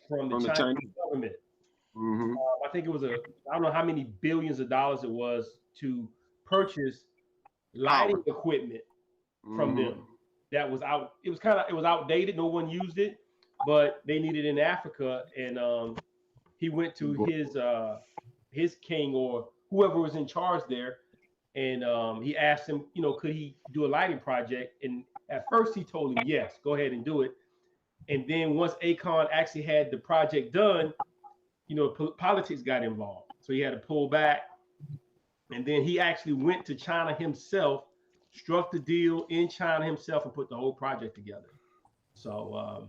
from the from the Chinese Chinese. government. Hmm. I think it was I don't know how many billions of dollars it was to purchase lighting Power. equipment from Hmm. them that was out. It was outdated. No one used it, but they needed it in Africa, and he went to his king or whoever was in charge there, and he asked him, could he do a lighting project? And at first he told him yes, go ahead and do it. And then once Akon actually had the project done, politics got involved, so he had to pull back. And then he actually went to China himself, struck the deal in China himself, and put the whole project together. So,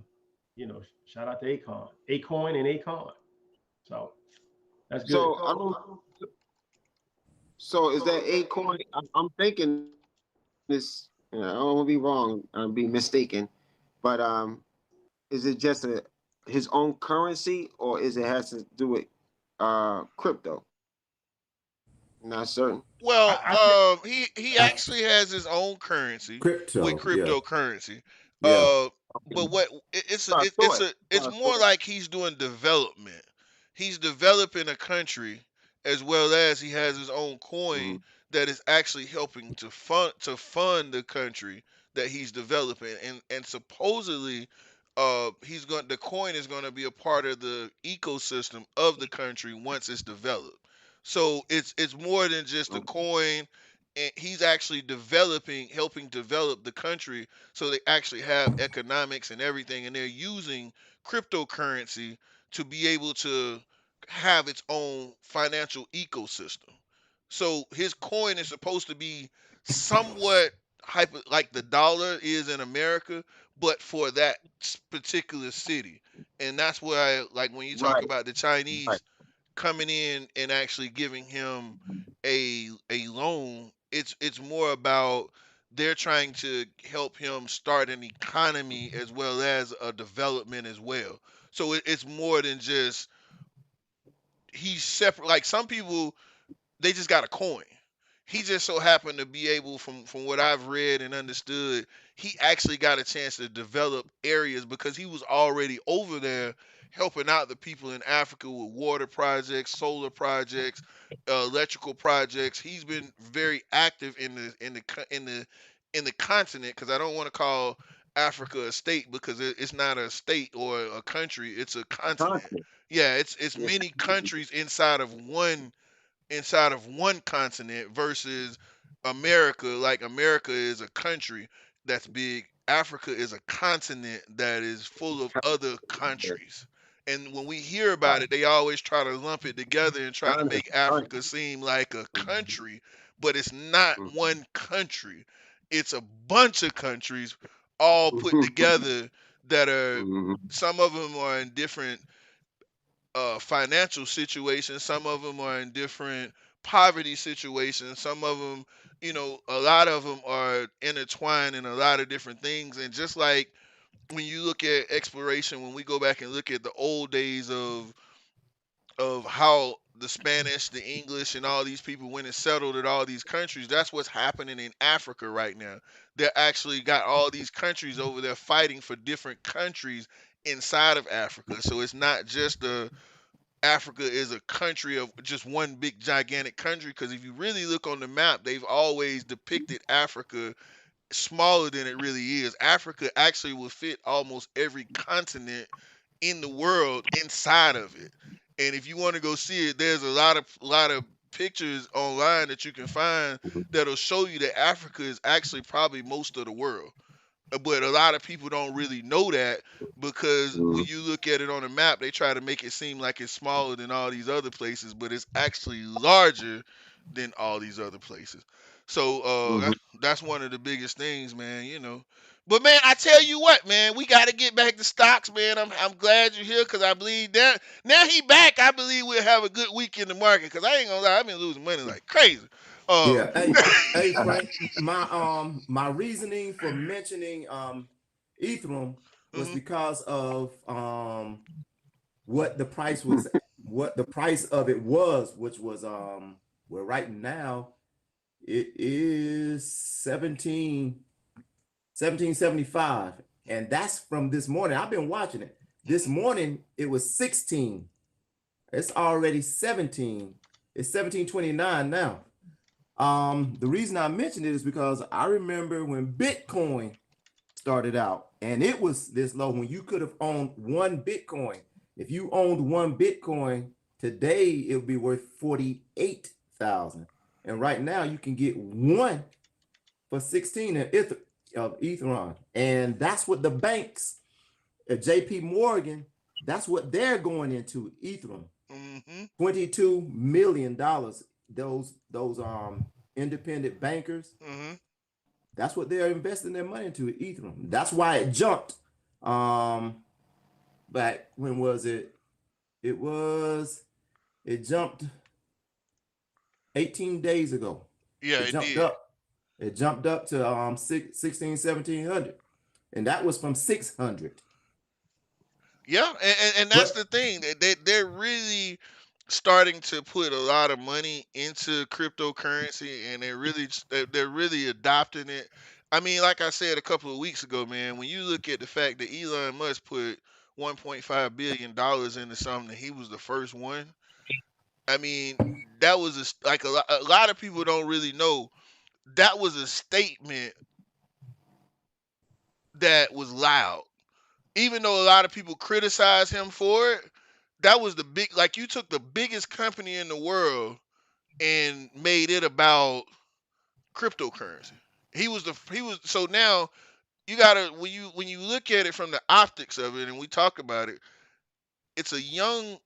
shout out to Akon, Acoin, and Akon. So that's good. So I don't. So is that Acorn? I'm thinking this. I don't want to be wrong. I'm be mistaken, but is it just his own currency, or is it has to do with crypto? Not certain. Well, I think he actually has his own currency with Crypto, yeah, cryptocurrency. yeah. But what So I thought. it's I more thought. like he's doing development. He's developing a country as well as he has his own coin Mhm. that is actually helping to fund the country that he's developing, and supposedly the coin is going to be a part of the ecosystem of the country once it's developed. So it's more than just a Okay. coin, and he's actually helping develop the country so they actually have economics and everything, and they're using cryptocurrency to be able to have its own financial ecosystem. So his coin is supposed to be somewhat like the dollar is in America, but for that particular city. And that's why, like, when you talk Right. about the Right. Chinese coming in and actually giving him a loan, it's more about they're trying to help him start an economy as well as a development as well. So it's more than just he's separate. Like some people, they just got a coin. He just so happened to be able, from what I've read and understood, he actually got a chance to develop areas because he was already over there helping out the people in Africa with water projects, solar projects, electrical projects. He's been very active in the continent, because I don't want to call Africa a state because it's not a state or a country, it's a continent. Content. Yeah, it's Yes. many countries inside of one continent versus America. Like America is a country that's big. Africa is a continent that is full of other countries. And when we hear about Right. it, they always try to lump it together and try to Ghana. make Right. Africa seem like a country, but it's not one country. It's a bunch of countries all put together that are, Mhm. some of them are in different financial situations, some of them are in different poverty situations, some of them, a lot of them are intertwined in a lot of different things. And just like when you look at exploration, when we go back and look at the old days of how the Spanish, the English, and all these people went and settled at all these countries. That's what's happening in Africa right now. They're actually got all these countries over there fighting for different countries inside of Africa. So it's not just Africa is a country of just one big gigantic country. Because if you really look on the map, they've always depicted Africa smaller than it really is. Africa actually will fit almost every continent in the world inside of it. And if you want to go see it, there's a lot of pictures online that you can find that'll show you that Africa is actually probably most of the world. But a lot of people don't really know that, because when Mhm. you look at it on a map, they try to make it seem like it's smaller than all these other places, but it's actually larger than all these other places. So Mhm. that's one of the biggest things, man. But man, I tell you what, man, we got to get back to stocks, man. I'm glad you're here, because I believe that now he back. I believe we'll have a good week in the market, because I ain't gonna lie, I've been losing money like crazy. Uh, Yeah. Hey, Frank. My reasoning for mentioning Ethereum was mhm, because of what the price was, what the price of it was, which was well, right now it is 1775, and that's from this morning. I've been watching it. This mhm, morning it was 16. It's already 17. It's 1729 now. The reason I mentioned it is because I remember when Bitcoin started out and it was this low, when you could have owned one Bitcoin. If you owned one Bitcoin today, it would be worth 48,000. And right now you can get one for 16 of Ethereum. And that's what the banks at JP Morgan, that's what they're going into Ethereum. mhm, $22 million. Those independent bankers, mhm. that's what they're investing their money into Ethereum. That's why it jumped. Um, back when was it? It was it jumped 18 days ago. Yeah, It it jumped did. up. It jumped up to 16, 1700. And that was from 600. Yeah, and that's the But thing. They're really starting to put a lot of money into cryptocurrency, and they're really adopting it. I mean, like I said a couple of weeks ago, man, when you look at the fact that Elon Musk put $1.5 billion into something, he was the first one. I mean, that was like a lot of people don't really know that was a statement that was loud. Even though a lot of people criticize him for it, that was the big, like, you took the biggest company in the world and made it about cryptocurrency. He was so now you gotta, when you look at it from the optics of it, and we talk about it, it's a young,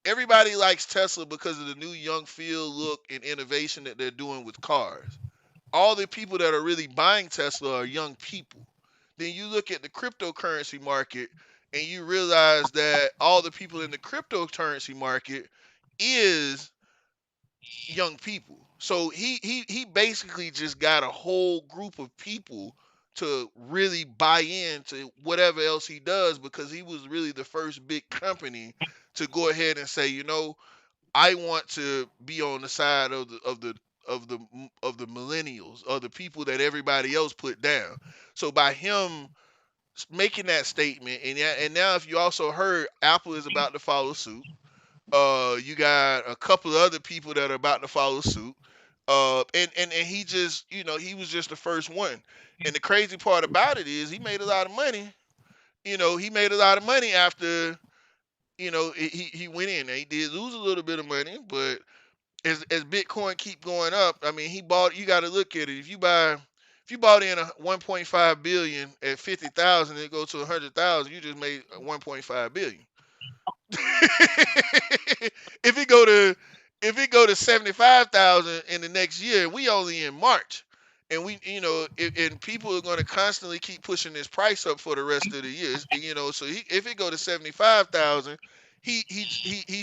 everybody likes Tesla because of the new young feel, look, and innovation that they're doing with cars. All the people that are really buying Tesla are young people. Then you look at the cryptocurrency market and you realize that all the people in the cryptocurrency market is young people. So he basically just got a whole group of people to really buy into whatever else he does, because he was really the first big company to go ahead and say, I want to be on the side of the millennials, or the people that everybody else put down. So by him making that statement, and yeah, and now if you also heard, Apple is about to follow suit. You got a couple of other people that are about to follow suit. And he just, he was just the first one. And the crazy part about it is he made a lot of money. He made a lot of money after, he went in. Now, he did lose a little bit of money, but as Bitcoin keep going up, I mean, he bought. You got to look at it. If you bought in a 1.5 billion at 50,000, it goes to 100,000. You just made 1.5 billion. if it go to if it go to 75,000 in the next year, we only in March, and we and people are going to constantly keep pushing this price up for the rest of the years. So if it go to 75,000, he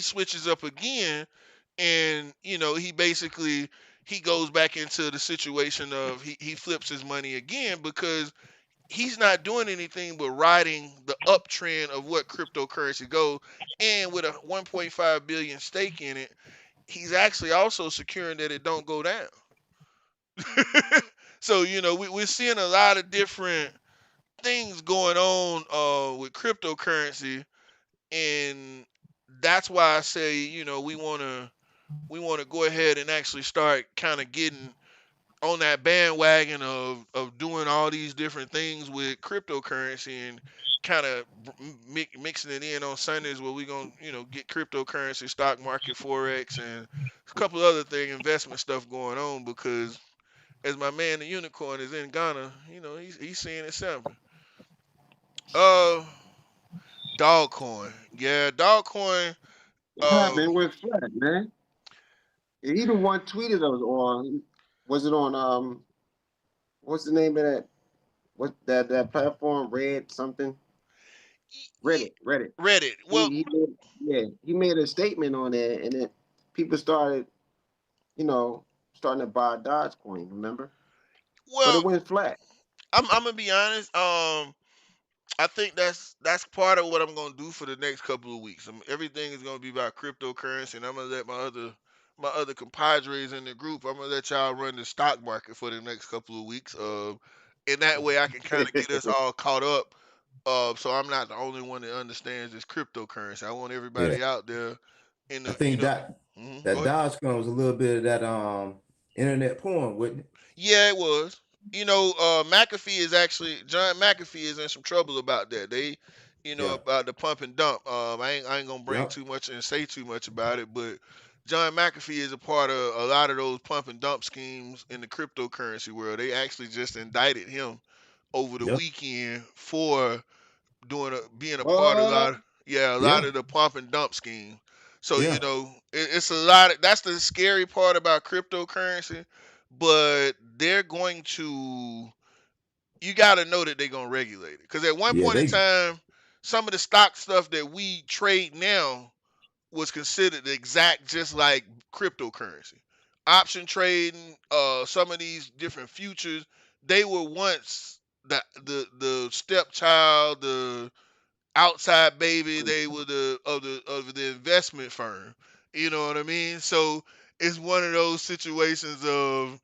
switches up again, and he basically he goes back into the situation of he flips his money again because he's not doing anything but riding the uptrend of what cryptocurrency go. And with a 1.5 billion stake in it, he's actually also securing that it don't go down. So we're seeing a lot of different things going on with cryptocurrency, and that's why I say we want to go ahead and actually start kind of getting on that bandwagon of doing all these different things with cryptocurrency and kind of mixing it in on Sundays where we're going to get cryptocurrency, stock market, forex, and a couple other thing investment stuff going on because as my man the unicorn is in Ghana, he's seeing it something. Uh, Dogcoin, yeah, Dogcoin. What Uh, happened with Fred, man? He the one tweeted us, or was it on what's the name of that? What that platform? Red something? Reddit. Reddit. Well, He made, yeah, he made a statement on there, and then people started, you know, starting to buy Dogecoin. Remember? But it well, went flat. I'm gonna be honest. I think that's part of what I'm gonna do for the next couple of weeks. Everything is gonna be about cryptocurrency, and I'm gonna let my other compadres in the group. I'm gonna let y'all run the stock market for the next couple of weeks. And that way I can kind of get us all caught up. So I'm not the only one that understands this cryptocurrency. I want Yeah, everybody out there in I the think that Go that ahead. Dogecoin was a little bit of that internet porn, wasn't it? Yeah, it was. McAfee is actually John McAfee is in some trouble about that. They, Yeah. about the pump and dump. I ain't gonna bring Yep. too much and say too much about it, but John McAfee is a part of a lot of those pump and dump schemes in the cryptocurrency world. They actually just indicted him over the Yep. weekend for being a part of What? a lot Yeah. of the pump and dump scheme. So Yeah. it's a lot. That's the scary part about cryptocurrency, but they're going to. You got to know that they're gonna regulate it because at one Yeah. point in They. time, some of the stock stuff that we trade now was considered exact just like cryptocurrency. Option trading, some of these different futures, they were once the stepchild, the outside baby, they were the investment firm. You know what I mean? So it's one of those situations of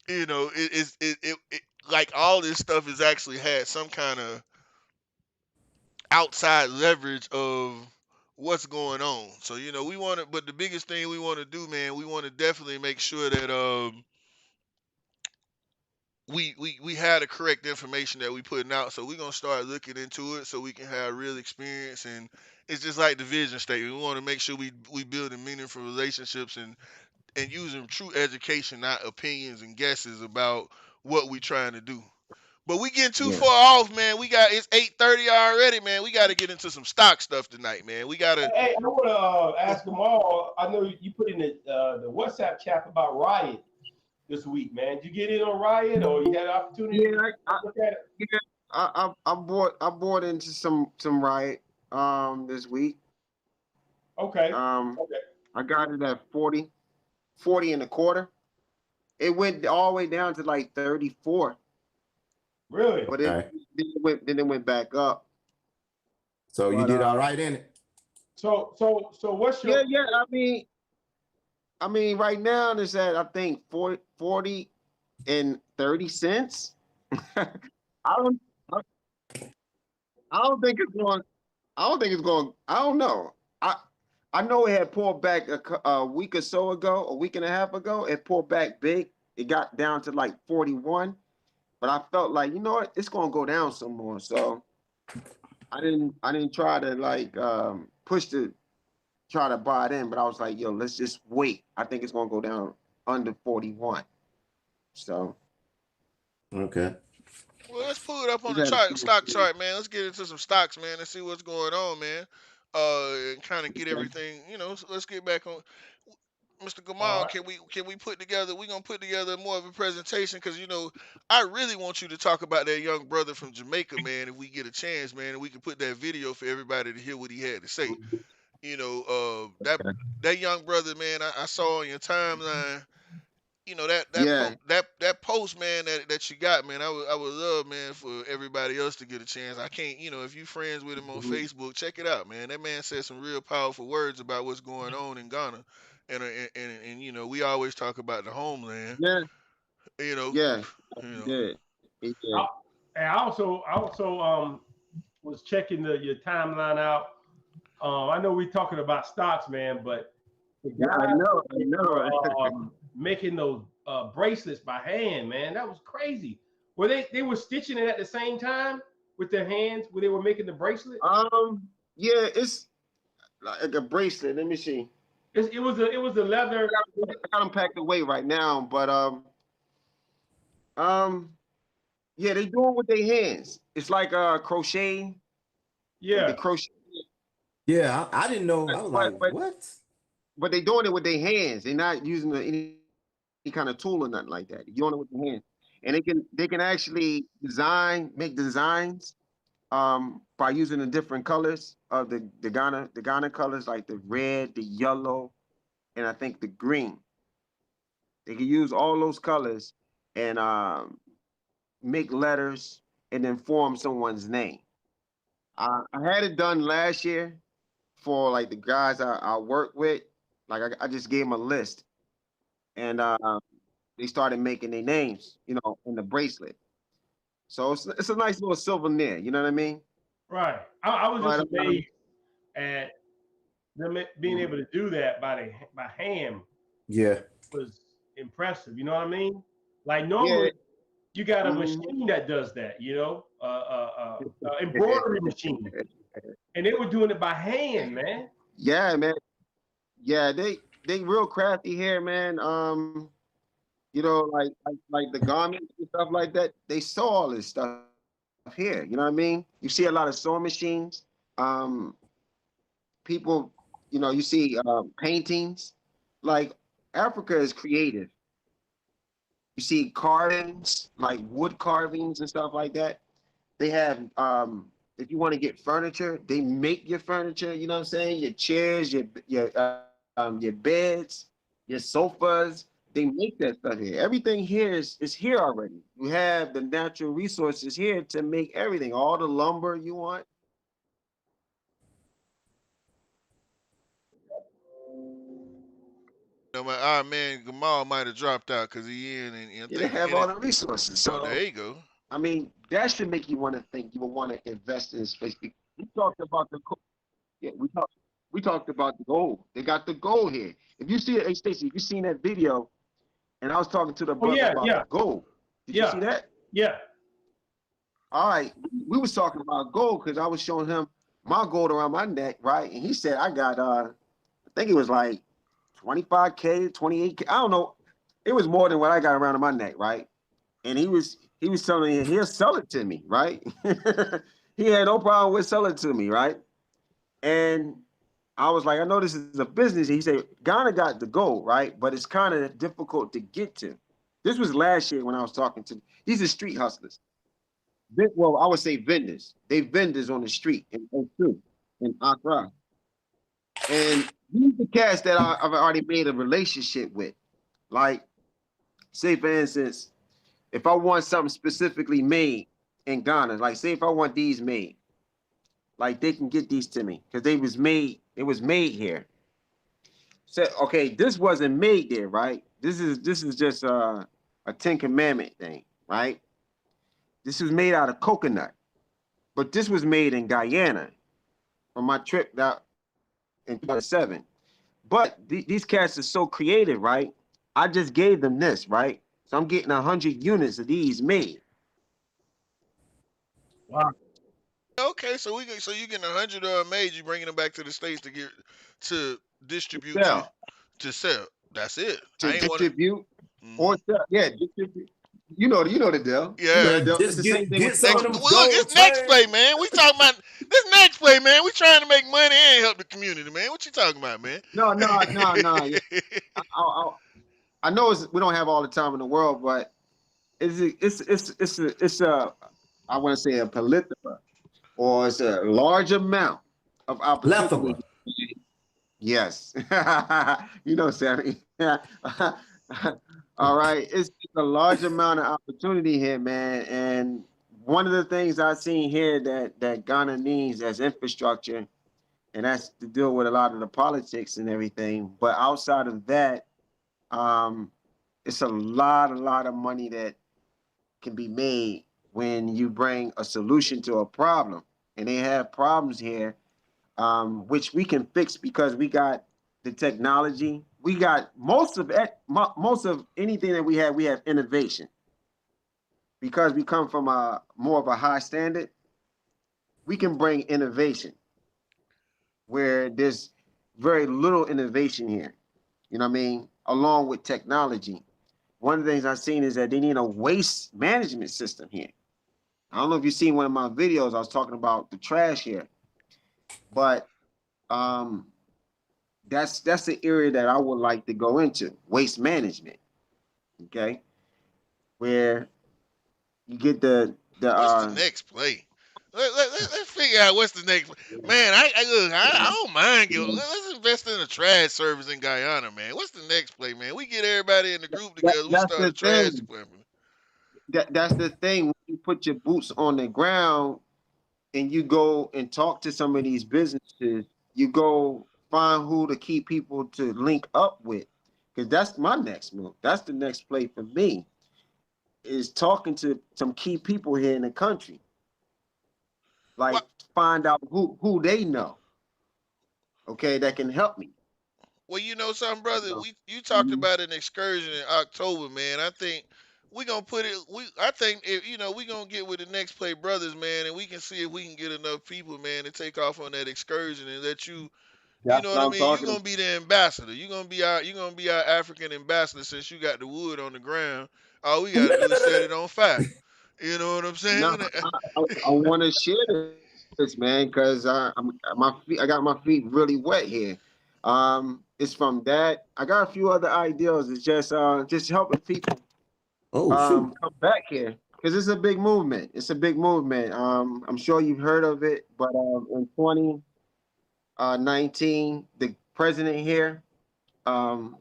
it like all this stuff has actually had some kind of outside leverage of what's going on. So we want to, but the biggest thing we want to do, man, we want to definitely make sure that we had the correct information that we putting out. So we're gonna start looking into it so we can have real experience. And it's just like the vision statement. We want to make sure we building meaningful relationships and using true education, not opinions and guesses about what we trying to do. But we getting too Yeah. far off, man. It's 8:30 already, man. We got to get into some stock stuff tonight, man. We got to. Hey, I want to ask them all. I know you put in the WhatsApp chat about Riot this week, man. Did you get in on Riot, or you had an opportunity Yeah, to look at it? yeah, I bought into some Riot this week. Okay, Um, okay, I got it at 40 and a quarter. It went all the way down to like 34, really? but Okay. then it went back up. So you But did all right in it. So what's yeah, your yeah. I mean, right now it's at I think 40 and 30 cents. I don't, I I don't think it's going. I don't think it's going. I don't know. I know it had pulled back a week or so ago, a week and a half ago. It pulled back big. It got down to like 41, but I felt like you know what, it's gonna go down some more. So I didn't try to like push to try to buy it in, but I was like, yo, let's just wait. I think it's gonna go down under 41. So Okay. Well, let's pull it up on just the had a chart, few. stock chart, man. Let's get into some stocks, man, and see what's going on, man. and kind of get everything. So let's get back on. Mr. All Gamal, right. can we put together? We're gonna put together more of a presentation because I really want you to talk about that young brother from Jamaica, man. If we get a chance, man, and we can put that video for everybody to hear what he had to say. That Okay. that young brother, man, I saw on your timeline. Yeah, That post, man, that you got, man. I would love, man, for everybody else to get a chance. I can't, if you friends with him on mhm. Facebook, check it out, man. That man said some real powerful words about what's going on in Ghana, and we always talk about the homeland, Yeah, you know, yeah. you He know. did. He I, did. and I also was checking your timeline out. I know we're talking about stocks, man, but the Yeah, I guys know. I they know. were making those bracelets by hand, man. That was crazy. Were they were stitching it at the same time with their hands where they were making the bracelet? Yeah, it's like a bracelet. Let me see. It was a leather. I got them packed away right now, but um, yeah, they doing with their hands. It's like crocheting, like the Yeah, crochet, Yeah, I didn't know. I was but like, but what? but they doing it with their hands. They're not using any kind of tool or nothing like that. They're doing it with their hands, and they can actually make designs by using the different colors of the Ghana colors, like the red, the yellow, and I think the green. They can use all those colors and make letters and then form someone's name. I had it done last year for like the guys I work with. Like I just gave them a list, and they started making their names, in the bracelet. So it's a nice little souvenir. You know what I mean? right. I was just But amazed at them being able to do that by hand Yeah, was impressive. You know what I mean? Like normally yeah. you got a Mhm. machine that does that. Embroidery machine, and they were doing it by hand, man. Yeah, man. Yeah, they real crafty here, man. Like the garments and stuff like that. They sew all this stuff here. You know what I mean? You see a lot of sewing machines. Um, People, you see paintings. Like Africa is creative. You see carvings, like wood carvings and stuff like that. They have if you want to get furniture, they make your furniture, you know what I'm saying? Your chairs, your beds, your sofas, they make that stuff here. Everything here is here already. You have the natural resources here to make everything, all the lumber you want. Our man Gamal might have dropped out because he and I Yeah, they think have in all it. the resources. Oh, there So you go. I mean, that should make you want to think you will want to invest in space. We talked about yeah, we talked about the gold. They got the gold here. If you see it, hey Stacy, if you seen that video, and I was talking to the Oh brother yeah, about the yeah, gold. Did you see yeah, that? yeah. All right, we was talking about gold because I was showing him my gold around my neck, right? And he said I got I think it was like 25K, 28K. I don't know. It was more than what I got around my neck, right? And he was telling me he'll sell it to me, right? He had no problem with selling it to me, right? And I was like, I know this is a business. He said, Ghana got the gold, right? But it's kind of difficult to get to. This was last year when I was talking to these are street hustlers. Well, I would say vendors. They vendors on the street in O2, in Accra. And these are cats that I've already made a relationship with. Like, say for instance, if I want something specifically made in Ghana, like say if I want these made, like they can get these to me because it was made here. So okay, this wasn't made there, right? This is just a Ten Commandment thing, right? This was made out of coconut, but this was made in Guyana on my trip that in 2007. But these cats are so creative, right? I just gave them this, right? So I'm getting 100 units of these made. Wow. Okay, so you getting 100 made, you bringing them back to the states to distribute Sell to sell. That's it. to I ain't want to. distribute or Hmm. sell. Yeah, distribute. You know the deal. You know Yeah. the yeah. deal. It's Just the same get thing with get some of Next, them garments. well, look, gold it's next play, chains. man. We talking about. This next play, man, we trying to make money and help the community, man. What you talking about, man? No, no, no, no. I know we don't have all the time in the world, but it's a I want to say a plethora, or it's a large amount of Plethora. opportunity. Yes, you know, Sammy. All right, it's a large amount of opportunity here, man. And one of the things I've seen here that Ghana needs as infrastructure, and that's to deal with a lot of the politics and everything. But outside of that, um, it's a lot of money that can be made when you bring a solution to a problem. And they have problems here, which we can fix because we got the technology. We got most of anything that we have. We have innovation because we come from a more of a high standard. We can bring innovation where there's very little innovation here. You know what I mean? Along with technology. One of the things I've seen is that they need a waste management system here. I don't know if you've seen one of my videos. I was talking about the trash here, but um, that's the area that I would like to go into, waste management. Okay, where you get the What's the next play? Let's figure out what's the next. Man, I look. I don't mind. Let's invest in a trash service in Guyana, man. What's the next play, man? We get everybody in the group together. We that's start a the trash thing. company. That's the thing. When you put your boots on the ground and you go and talk to some of these businesses, you go find who the key people to link up with. Because that's my next move. That's the next play for me, is talking to some key people here in the country. Like What? find out who they know, okay, that can help me. Well, you know something, brother. You You talked know? about an excursion in October, man. I think we gonna put it. I think if we gonna get with the next play brothers, man, and we can see if we can get enough people, man, to take off on that excursion and let you. You That's know what what I I'm mean? You're talking gonna about. be the ambassador. You're gonna be our African ambassador since you got the wood on the ground. All we gotta do is set it on fire. You know what I'm No, saying? I want to share this, man, because I got my feet really wet here. It's from that. I got a few other ideas. It's just helping people Oh shoot. come back here because it's a big movement. It's a big movement. I'm sure you've heard of it, but in 2019, the president here, um,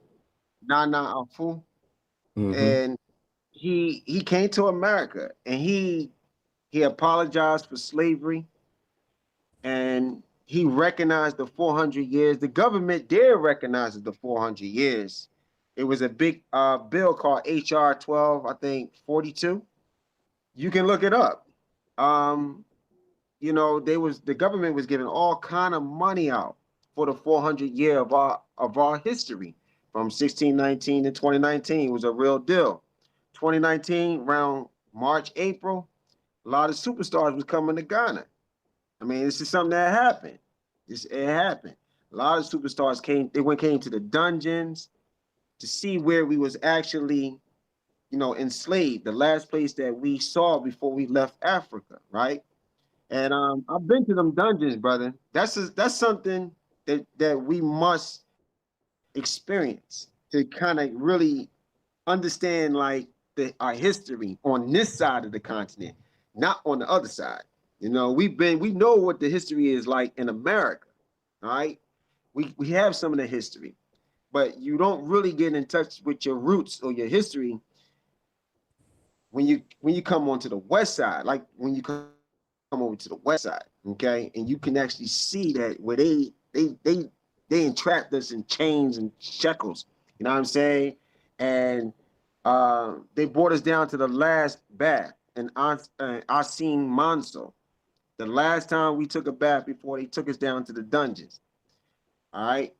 Nana Afu, Mm-hmm. and he came to America and he apologized for slavery and he recognized the 400 years. The government did recognize the 400 years. It was a big bill called HR 12, I think 42. You can look it up. Um, the government was giving all kind of money out for the 400 year of our history from 1619 to 2019. It was a real deal. 2019, around March, April, a lot of superstars was coming to Ghana. I mean, this is something that happened. It happened. A lot of superstars came. Came to the dungeons to see where we was actually, enslaved. The last place that we saw before we left Africa, right? And I've been to them dungeons, brother. That's something that we must experience to kind of really understand, like our history on this side of the continent, not on the other side. We know what the history is like in America. All right, we have some of the history, but you don't really get in touch with your roots or your history when you come onto the west side, like when you come over to the west side, okay, and you can actually see that where they entrapped us in chains and shackles. You know what I'm saying? And they brought us down to the last bath in Asin Manso. The last time we took a bath before they took us down to the dungeons. All right.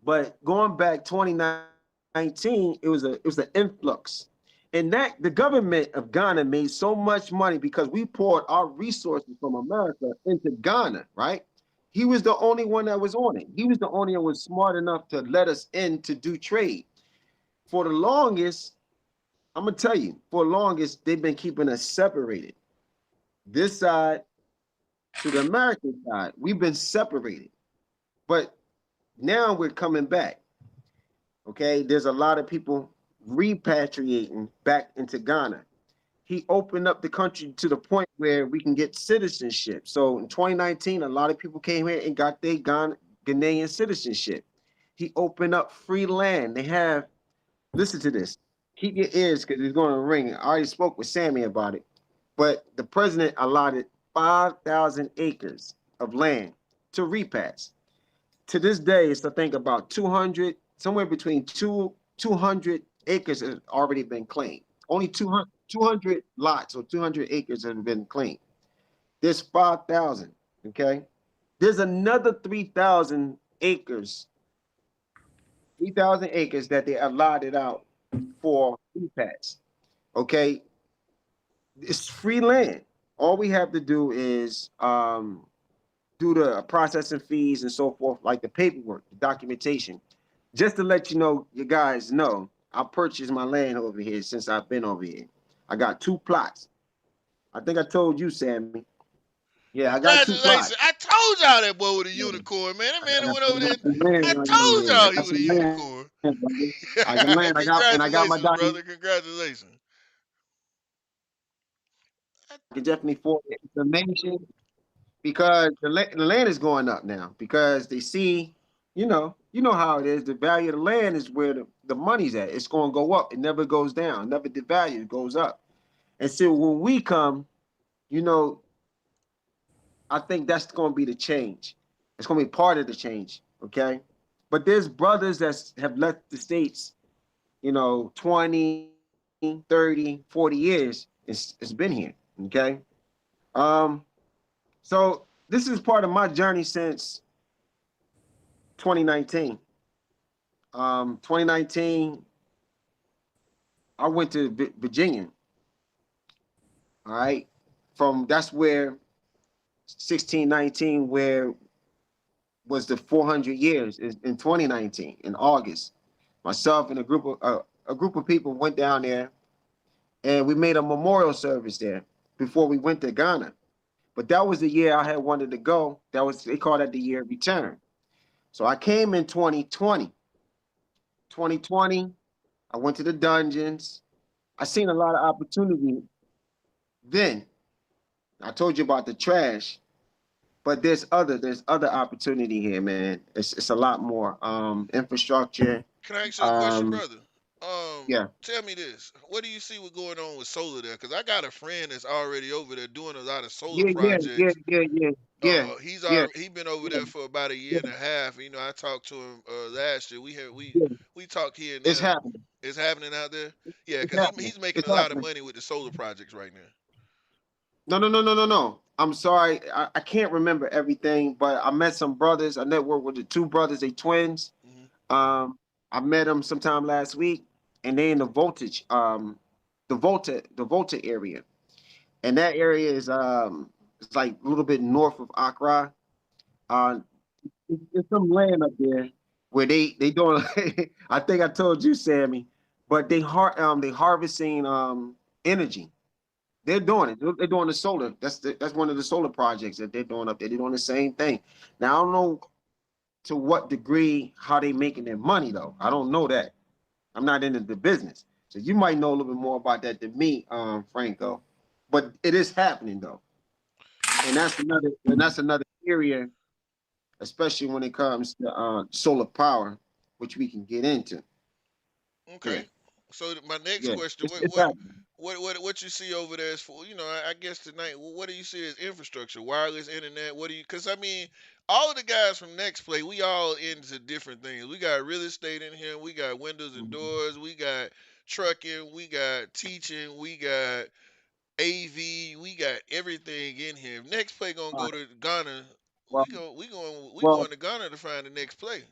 But going back 2019, it was an influx. And that the government of Ghana made so much money because we poured our resources from America into Ghana, right? He was the only one that was on it. He was the only one that was smart enough to let us in to do trade. For the longest, I'm gonna tell you, for the longest, they've been keeping us separated. This side To the American side, we've been separated, but now we're coming back. Okay, there's a lot of people repatriating back into Ghana. He opened up the country to the point where we can get citizenship. So in 2019, a lot of people came here and got their Ghanaian citizenship. He opened up free land. They have, listen to this. Keep your ears because it's going to ring. I already spoke with Sammy about it. But the president allotted 5,000 acres of land to repass. To this day, it's to think about 200, somewhere between 200 acres has already been claimed. Only 200 lots or 200 acres have been claimed. There's 5,000, okay? There's another 3,000 acres that they allotted out for repass, okay? It's free land. All we have to do is do the processing fees and so forth, like the paperwork, the documentation. Just to let you know, you guys know, I purchased my land over here since I've been over here. I got 2 plots. I think I told you, Sammy. Yeah, I got 2 plots. Congratulations. I told y'all that boy was a Yeah. unicorn, man. That I man that got, went I over got there. some land I right over told there. I y'all he got was a some land, unicorn. brother. I got land. And I got my Congratulations, document. brother. Congratulations. I can definitely forward the information because the land is going up now because they see, you know how it is. The value of the land is where the money's at. It's going to go up. It never goes down. Never devalues. It goes up. And so when we come, you know, I think that's going to be the change. It's going to be part of the change. Okay. But there's brothers that have left the States, 20, 30, 40 years. It's been here. Okay. Um, so this is part of my journey since 2019. 2019, I went to Virginia. All right. That's where 1619, where was the 400 years in 2019 in August. Myself and a group of people went down there and we made a memorial service there before we went to Ghana. But that was the year I had wanted to go. They call that the year of return. So I came in 2020. 2020, I went to the dungeons. I seen a lot of opportunity then. I told you about the trash, but there's other opportunity here, man. It's a lot more infrastructure. Can I ask you a question, Um, brother? yeah, Tell me this. What do you see what's going on with solar there? Because I got a friend that's already over there doing a lot of solar yeah, yeah, yeah, projects. yeah, yeah, yeah, yeah, He been over yeah, there for about a year yeah, and a half. I talked to him last year. yeah. We talked here and It's there. happening. It's happening out there. Yeah, It's because happening. he's making It's a lot of happening. money with the solar projects right now. No, no, no, no, no, no. I'm sorry. I can't remember everything, but I met some brothers. I networked with the 2 brothers. They twins. Hmm. Um, I met them sometime last week, and they in the Volta area, and that area is it's like a little bit north of Accra. Uh, there's some land up there where they doing. I think I told you, Sammy, but they harvesting energy. They're doing it. They're doing the solar. That's one of the solar projects that they're doing up there. They're doing the same thing. Now I don't know to what degree how they making their money though. I don't know that. I'm not into the business. So you might know a little bit more about that than me, Franco. But it is happening though. And that's another area, especially when it comes to solar power, which we can get into. Yeah. Okay. So my next Yeah. question, It's happening. what you see over there is for I guess tonight, what do you see as infrastructure, wireless internet? What do you? Because all of the guys from Next Play, we all into different things. We got real estate in here, we got windows and Mhm. doors, we got trucking, we got teaching, we got AV, we got everything in here. If Next Play gonna All go right. to Ghana, Well, we well, going to Ghana to find the next play.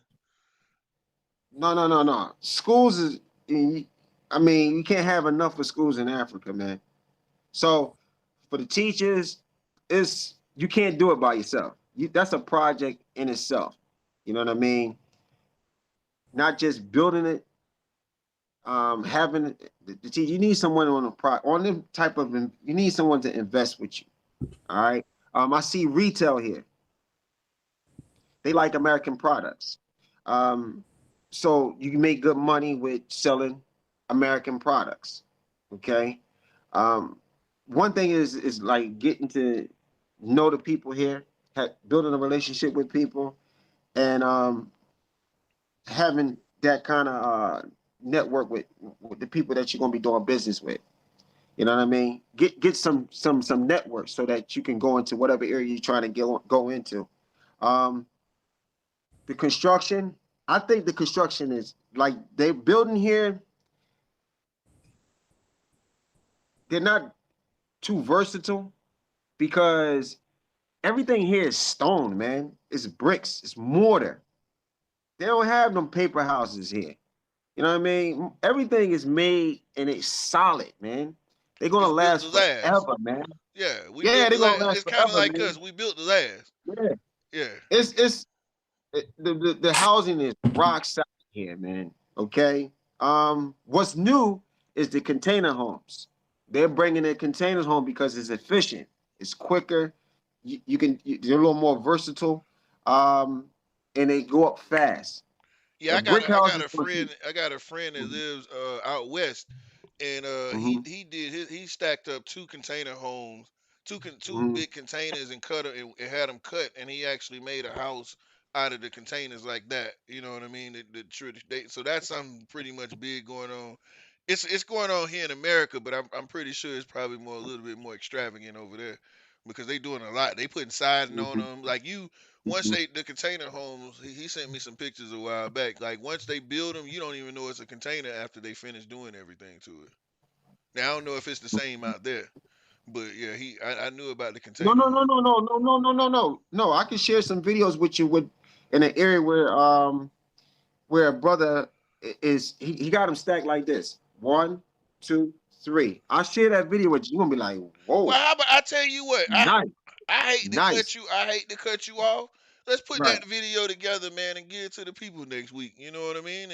no, no, no, no. Schools is, I mean, you can't have enough of schools in Africa, man. So for the teachers, it's you can't do it by yourself. That's a project in itself. You know what I mean? Not just building it, having the teacher. You need someone on on them type of. You need someone to invest with you. All right. I see retail here. They like American products. Um, so you can make good money with selling American products. Okay. Um, one thing is like getting to know the people here, building a relationship with people, and having that kind of network with the people that you're gonna be doing business with. You know what I mean? Get some network so that you can go into whatever area you're trying to go into. Um, the construction, I think the construction is like they're building here. They're not too versatile because everything here is stone, man. It's bricks, it's mortar. They don't have them paper houses here. You know what I mean? Everything is made and it's solid, man. They're gonna It's built to last last. forever, man. Yeah, we Yeah, built to they're gonna last. last It's kind of forever, like man. us. We built to last. Yeah, Yeah. it's the housing is rock solid here, man. Okay. What's new is the container homes. They're bringing the containers home because it's efficient, it's quicker. They're a little more versatile, and they go up fast. Yeah, The brick I houses got a going to. friend. I got a friend that lives out west, and Mm-hmm, he stacked up two container homes, two mm-hmm, big containers and cut it and had them cut, and he actually made a house out of the containers like that. You know what I mean? So that's something pretty much big going on. It's going on here in America, but I'm pretty sure it's probably more a little bit more extravagant over there because they doing a lot. They putting siding on mm-hmm, them. Like you, once mm-hmm. they the container homes, he sent me some pictures a while back. Like once they build them, you don't even know it's a container after they finish doing everything to it. Now I don't know if it's the same out there, but yeah, I knew about the No, container no, no, home. no, no, no, no, no, no, no. No, I can share some videos with you with in an area where a brother he got them stacked like this. One, two, three. I'll share that video with you. You're gonna be like, Well, whoa, how about I tell you what? nice, I hate to cut nice. you. I hate to cut you off. Let's put Right. that video together, man, and give it to the people next week. You know what I mean?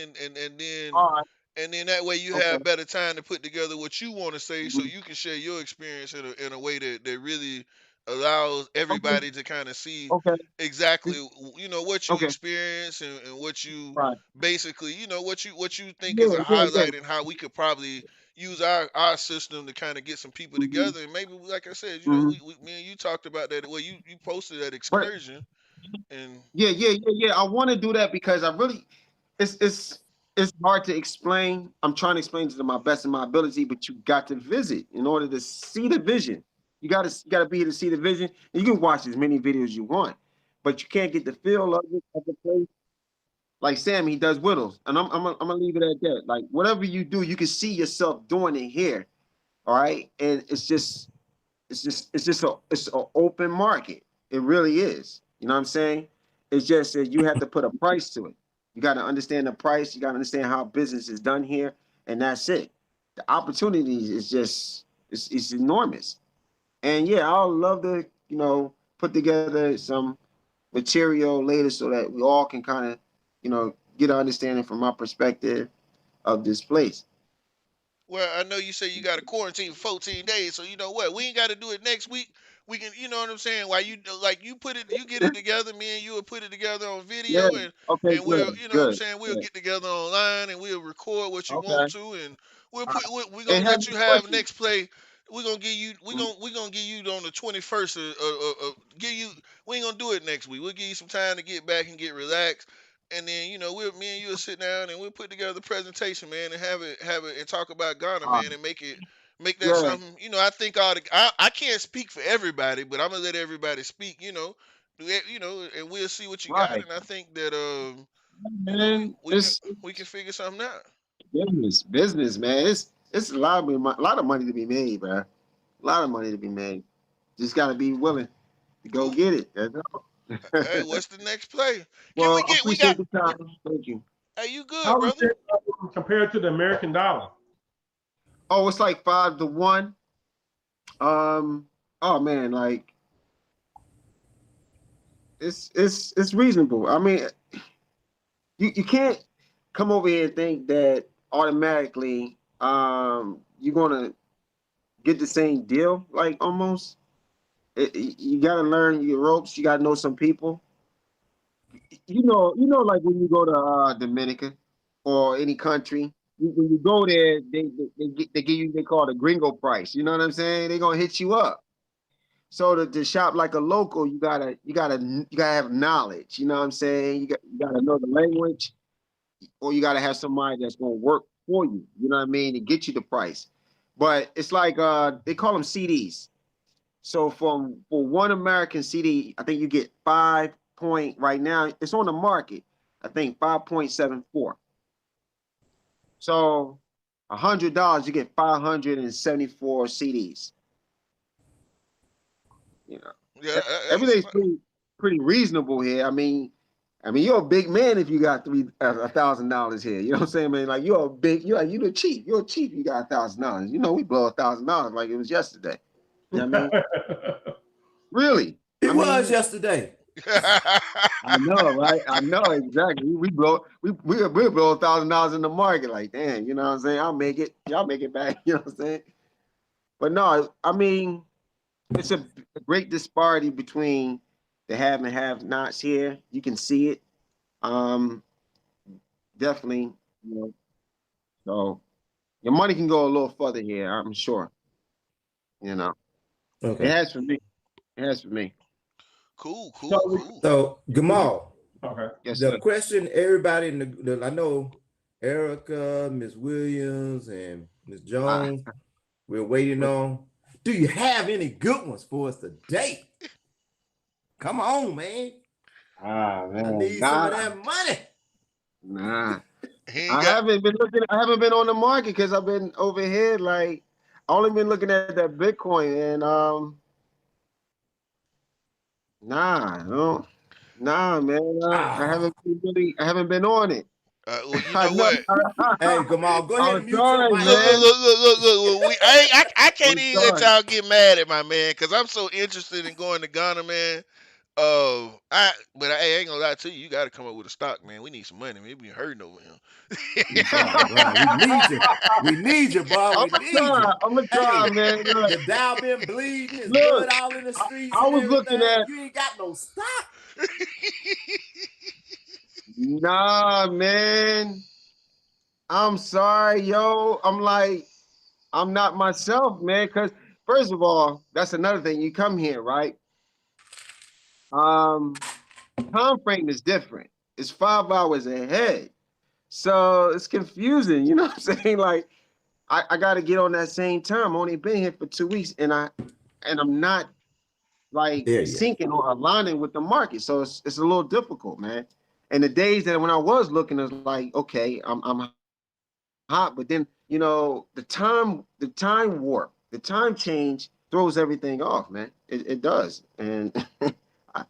All right. And then that way you Okay. have better time to put together what you want to say, so Mhm. you can share your experience in a way that really allows Okay. everybody to kind of see Okay. exactly It's- what you okay. experience and what you Right. basically what you think Yeah, is a yeah, yeah. highlight and how we could probably use our system to kind of get some people Hmm. together and maybe like I said, Hmm. we me and you talked about that. Well, you posted that But excursion and yeah, yeah, yeah, yeah. I want to do that because I really it's it's it's hard to explain. I'm trying to explain it to my best of my ability, but you got to visit in order to see the vision. You gotta be here to see the vision. And you can watch as many videos you want, but you can't get the feel of it of the place. Like Sam, he does whittles, and I'm gonna leave it at that. Like whatever you do, you can see yourself doing it here. All right, and it's an open market. It really is. You know what I'm saying? It's just that you have to put a price to it. You got to understand the price. You got to understand how business is done here, and that's it. The opportunities is just it's enormous. And yeah, I'll love to put together some material later so that we all can kind of get an understanding from my perspective of this place. well, I know you say you got to quarantine for 14 days, so you know what? We ain't got to do it next week. We can, you know what I'm saying? While you like you put it, you get it together. Me and you will put it together on Yeah. video, Okay. and we'll, Good. you know what I'm Good. saying? We'll Good. get together online and we'll record what you want Okay. to, and All right. we're gonna And have let you you have questions? next play. We're gonna give you on the 21st. Give you. We ain't gonna do it next week. We'll give you some time to get back and get relaxed. And then me and you'll sit down and we'll put together a presentation, man, and have it and talk about Ghana, Uh, man, and make that yeah. something. I think I can't speak for everybody, but I'm gonna let everybody speak. And we'll see what you got. Right, And I think that man. we can figure something out. Business, man. It's a lot of money to be made, bro. A lot of money to be made. Just gotta be willing to go Cool. get it. That's all. Hey, what's the next play? Can we Well, I get? We got. appreciate the time. Thank you. Hey, you good, How is brother? it compared to the American dollar? Oh, it's like 5 to 1. Um. Oh man, like it's reasonable. I mean, you can't come over here and think that automatically you're gonna get the same deal. Like almost. You got to learn your ropes. You got to know some people. Like when you go to Dominica or any country, when you go there, they give you they call it a gringo price. You know what I'm saying? They're gonna hit you up. So to shop like a local, you gotta have knowledge. You know what I'm saying? You gotta know the language, or you gotta have somebody that's gonna work for you. You know what I mean? To get you the price. But it's like they call them CDs. So for one American CD, I think you get 5 point right now. It's on the market. I think 5.74. So $100 you get 574 CDs. You know, Yeah, everything's pretty reasonable here. I mean, you're a big man if you got $1,000 here. You know what I'm saying, man? Like you're the chief. You're a chief. You got $1,000. We blow $1,000 like it was yesterday. You know what I mean? Really? It I was mean, yesterday. I know, right? I know exactly. We blow $1,000 in the market. Like, damn, you know what I'm saying? I'll make it. Y'all make it back. You know what I'm saying? But no, I mean, it's a great disparity between the have and have nots here. You can see it. Um, definitely. You know, so your money can go a little further here. I'm sure. You know, it Okay. has for me. It has for me. cool, So cool, cool. So Gamal, okay. Yes, the sir. question everybody in I know Erica, Miss Williams, and Miss Ah, Jones, we're waiting on. Do you have any good ones for us today? Come on, man. I man, need some of nah, that money. nah. He ain't I got. haven't been looking. I haven't been on the market because I've been over here. Like, I only been looking at that Bitcoin, and nah, no, nah, man. I Ah, haven't been really. I haven't been on it. Well, you I know know. what? hey, Gamal, go ahead I'm and mute your sorry, mic, Look, look, man. man. look, look, look, look. Well, I can't I'm even let sorry. y'all get mad at my man because I'm so interested in going to Ghana, man. But I ain't gonna lie to you. You got to come up with a stock, man. We need some money. We been hurting over here. Right, right. We need you. We need you, boy. I'm We gonna need try. you. I'm gonna try, Hey, man. Look, the Dow been bleeding. There's look. blood all in the I, streets I and was looking everything. at. You ain't got no stock. Nah, man. I'm sorry, yo. I'm like, I'm not myself, man. Because first of all, that's another thing. You come here, right? Um, time frame is different. It's 5 hours ahead. So it's confusing. You know what I'm saying? Like I gotta get on that same time. I've only been here for 2 weeks and I'm not like Yeah, yeah. syncing or aligning with the market. So it's a little difficult, man. And the days that when I was looking, it's like, okay, I'm hot, but then the time warp, the time change throws everything off, man. It does. And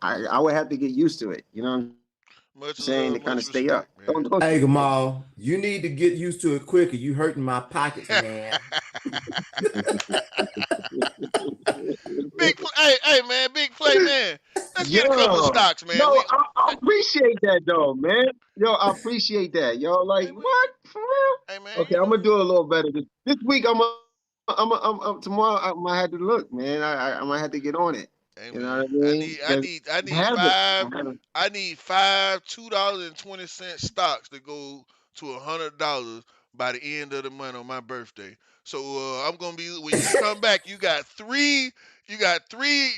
I would have to get used to it. You know what I'm saying? To kind of Much stay up. love, much Don't respect, man. Hey, Gamal, you need to get used to it quicker. You hurting my pockets, man. Hey, man, big play, man. Let's get a couple of Yo, stocks, man. no, I appreciate that though, man. Yo, I appreciate that. Yo, like Hey, what for hey, real? man, Okay, I'm gonna do it a little better this week. Tomorrow. I might have to look, man. I might have to get on it. hey, You know what man. I mean? 'Cause I I need haven't. five. I haven't. I need five $2.20 stocks to go to $100 by the end of the month on my birthday. So I'm gonna be when you come back. You got three. You got three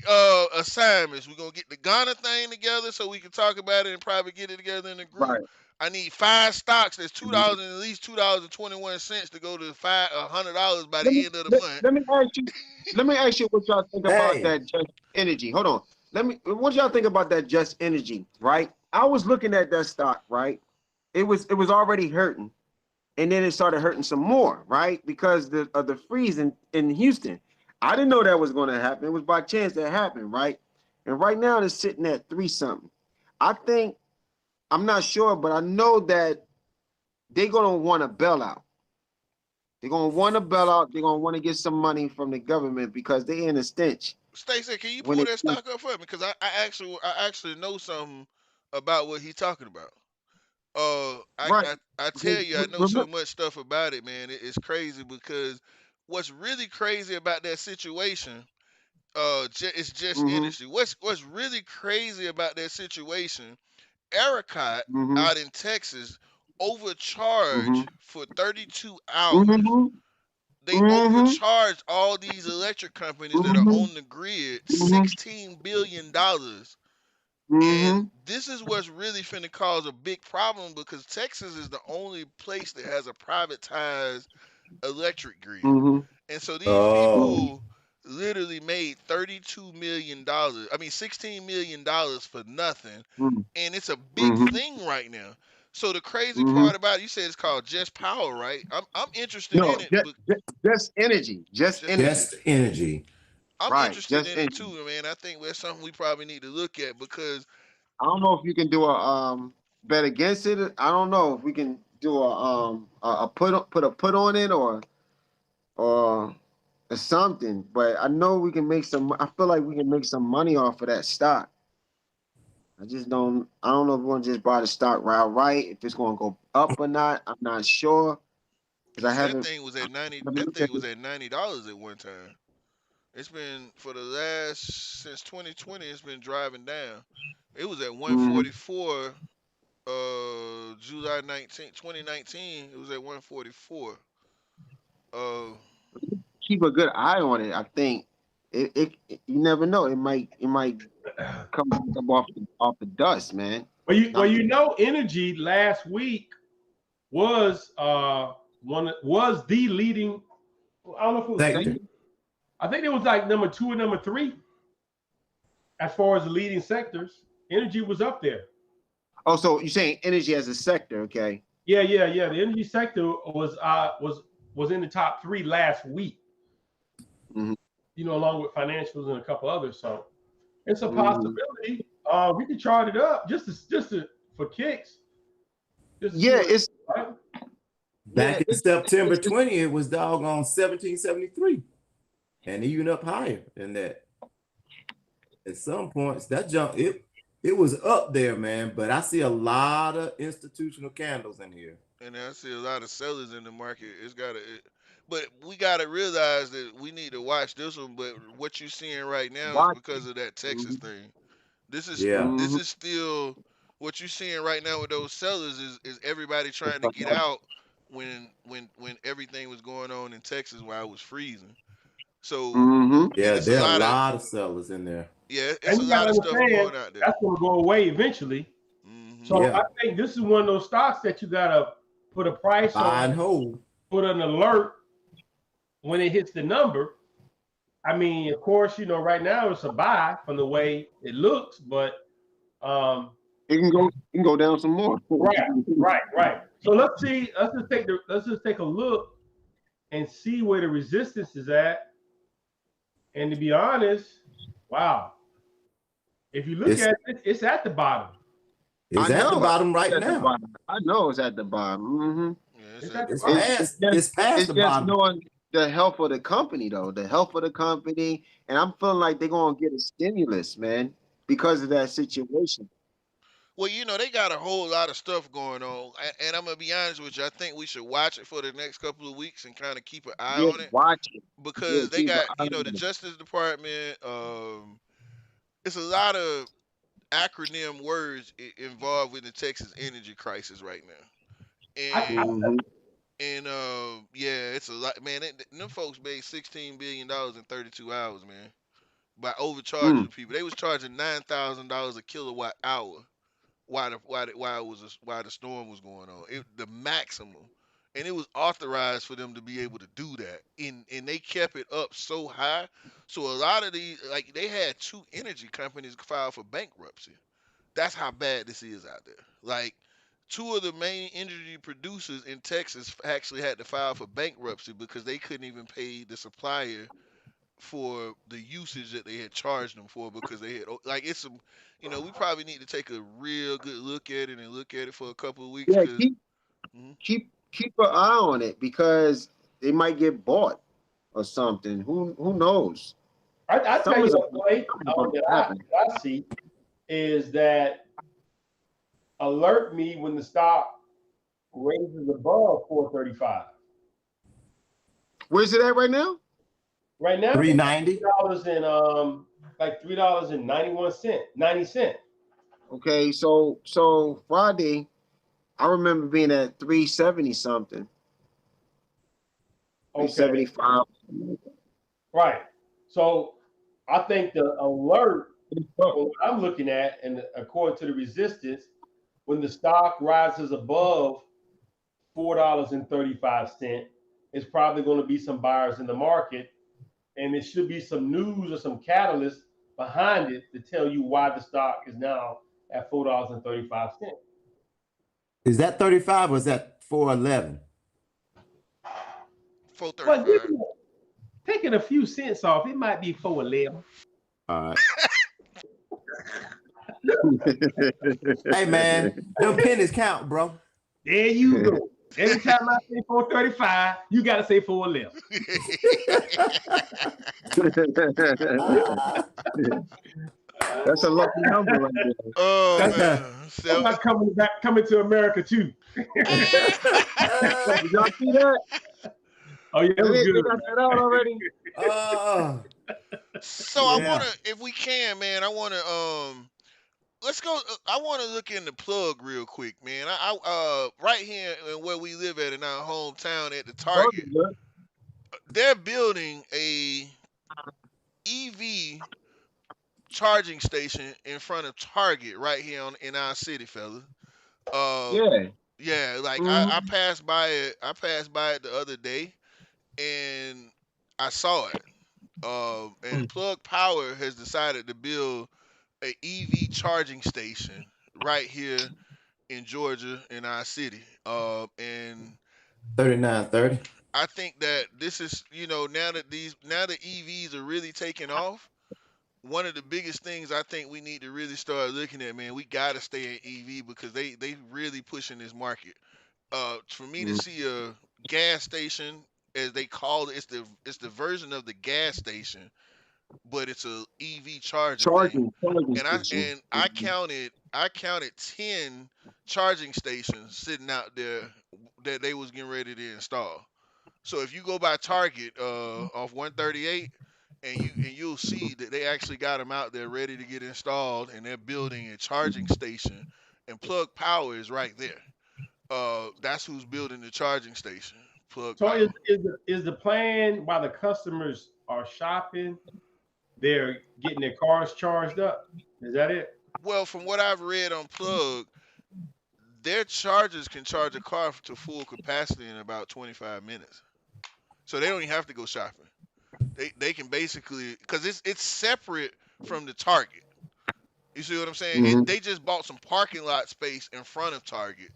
assignments. We're gonna get the Ghana thing together so we can talk about it and probably get it together in a group. Right. I need five stocks. That's $2 and at least $2.21 to go to $100 by Let me the end of the let, month. let me ask you. Let me ask you what y'all think about Hey, that just energy. Hold on. What y'all think about that just energy? Right. I was looking at that stock. Right. It was already hurting, and then it started hurting some more. Right. Because of the freeze in Houston. I didn't know that was going to happen. It was by chance that happened. Right. And right now it's sitting at three something. I think I'm not sure, but I know that they're gonna want a bailout. They're gonna want a bailout. They're gonna want to get some money from the government because they're in a stench. Stacey, can you When pull it that stock up for me? Because I actually know something about what he's talking about. right, I because tell you, I know so much stuff about it, man. It's crazy because what's really crazy about that situation, It's just Mm-hmm. industry. What's really crazy about that situation? Ericot Mm-hmm. out in Texas Mm-hmm. overcharged for 32 hours. Mm-hmm. They Mm-hmm. overcharged all these electric companies that are Mm-hmm. on the grid Mm-hmm. $16 billion. And Mm-hmm. this is what's really finna cause a big problem because Texas is the only place that has a privatized electric grid. Mm-hmm. And so these Oh, people literally made $32 million. I mean $16 million for nothing. And it's a big Mm-hmm. thing right now. So the crazy Mm-hmm. part about it, you said it's called Just Power, right? I'm interested in No, it, just, but just energy. Just just energy. just energy. I'm Right. interested Just in it energy. too, man. I think that's something we probably need to look at because I don't know if you can do a bet against it. I don't know if we can do a put on it or something. But I know we can make some. I feel like we can make some money off of that stock. I just don't. I don't know if we want to just buy the stock right. If it's going to go up or not, I'm not sure because I cause that haven't. thing was at 90. Haven't That looked at thing was it. at $90 at one time. It's been for the last since 2020. It's been driving down. It was at Mm-hmm. 144. July 19th, 2019. It was at 144. Uh, Keep a good eye on it. I think you never know. It might come back up off the dust, man. Well, Not you know, energy last week was was the leading. I don't know if it was the Sector. leading. I think it was like number two or number three as far as the leading sectors. Energy was up there. Oh, so you're saying energy as a sector, okay? Yeah. The energy sector was in the top three last week. Mm-hmm. You know, along with financials and a couple others. So it's a Mm-hmm. possibility. We could chart it up just to for kicks, just to see Yeah, what. it's Right? yeah, Back in September 20, it was doggone 1773 and even up higher than that. At some points, that jump, it was up there, man. But I see a lot of institutional candles in here. and I see a lot of sellers in the market. But we gotta realize that we need to watch this one. But what you're seeing right now is watch because it. of that Texas Mm-hmm. thing. This is Yeah. this Mm-hmm. is still what you're seeing right now with those sellers is everybody trying to get out when everything was going on in Texas while it was freezing. So Mm-hmm. and Yeah, it's a there are a lot of lot of sellers in there. yeah, it's And a you got lot to of stuff understand going out there. that's going to go away eventually. Hmm. So I Yeah. think this is one of those stocks that you got to put a price Buy and on, hold. put an alert when it hits the number. I mean, of course, you know, right now it's a buy from the way it looks, but um, It can go down some more. right. So let's see. Let's just take a look and see where the resistance is at. And to be honest, wow, if you look It's at it, it's at the bottom. I it's at the know. bottom right It's at the now. bottom. I know it's at the bottom. Mm-hmm. Yeah, it's It's at at the the It's bottom. bottom. past it's past It's the just bottom. knowing the health of the company, though. The health of the company, and I'm feeling like they're gonna get a stimulus, man, because of that situation. Well, they got a whole lot of stuff going on, and I'm gonna be honest with you. I think we should watch it for the next couple of weeks and kind of keep an eye Yeah, on it watch it. Yeah, because they keep an got, eye on the it. Justice Department. It's a lot of acronym words involved with the Texas energy crisis right now, I, and Mm-hmm. yeah, it's a lot, man. Them folks made $16 billion in 32 hours, man, by overcharging Mm. the people. They was charging $9,000 a kilowatt hour while the storm was going on. The maximum, and it was authorized for them to be able to do that. And they kept it up so high. So a lot of these, like they had two energy companies file for bankruptcy. That's how bad this is out there. Like two of the main energy producers in Texas actually had to file for bankruptcy because they couldn't even pay the supplier for the usage that they had charged them for because they had like it's some we probably need to take a real good look at it and look at it for a couple of weeks Yeah, because keep an eye on it because they might get bought or something. Who knows? I tell you Something's what, Clay, going to happen. that I see is that alert me when the stock raises above 435. Where's it at right now? Right now, Three they're ninety. $3 and like $3.91, 90 cents. Okay, so Friday, I remember being at 370 something, Okay, 375. right. So I think the alert, from what I'm looking at, and according to the resistance, when the stock rises above $4.35, it's probably going to be some buyers in the market, and it should be some news or some catalyst behind it to tell you why the stock is now at $4.35. Is that 35 or is that 411? Well, 435. taking a few cents off, it might be 411. All right. Hey man, them pennies count, bro. There you go. Every time I say 435, you got to say 411. That's a lucky number right there. Oh That's man. not coming to America too. Did y'all see that? Oh yeah, it was They good, got man. that out already. Oh, So I yeah. wanna, if we can, man, I wanna let's go. I want to look in the plug real quick, man. Right here in where we live at in our hometown at the Plug Target, is good. they're building a EV charging station in front of Target right here in our city, fella. Uh, Yeah. yeah, like I Mhm. passed by it. I passed by it the other day, and I saw it. And Plug Power has decided to build a EV charging station right here in Georgia in our city. And 3930. I think that this is, now that EVs are really taking off, one of the biggest things I think we need to really start looking at, man, we got to stay in EV because they really pushing this market. For me to Mhm. see a gas station, as they call it, it's the version of the gas station, but it's a EV charging thing. Charging And I station. and I counted 10 charging stations sitting out there that they was getting ready to install. So if you go by Target off 138, and you'll see that they actually got them out there ready to get installed, and they're building a charging station, and Plug Power is right there. That's who's building the charging station, Plug So Power. is the plan while the customers are shopping, they're getting their cars charged up? Is that it? Well, from what I've read on Plug, their chargers can charge a car to full capacity in about 25 minutes. So they don't even have to go shopping. They can basically, because it's separate from the Target. You see what I'm saying? Mhm. They just bought some parking lot space in front of Target.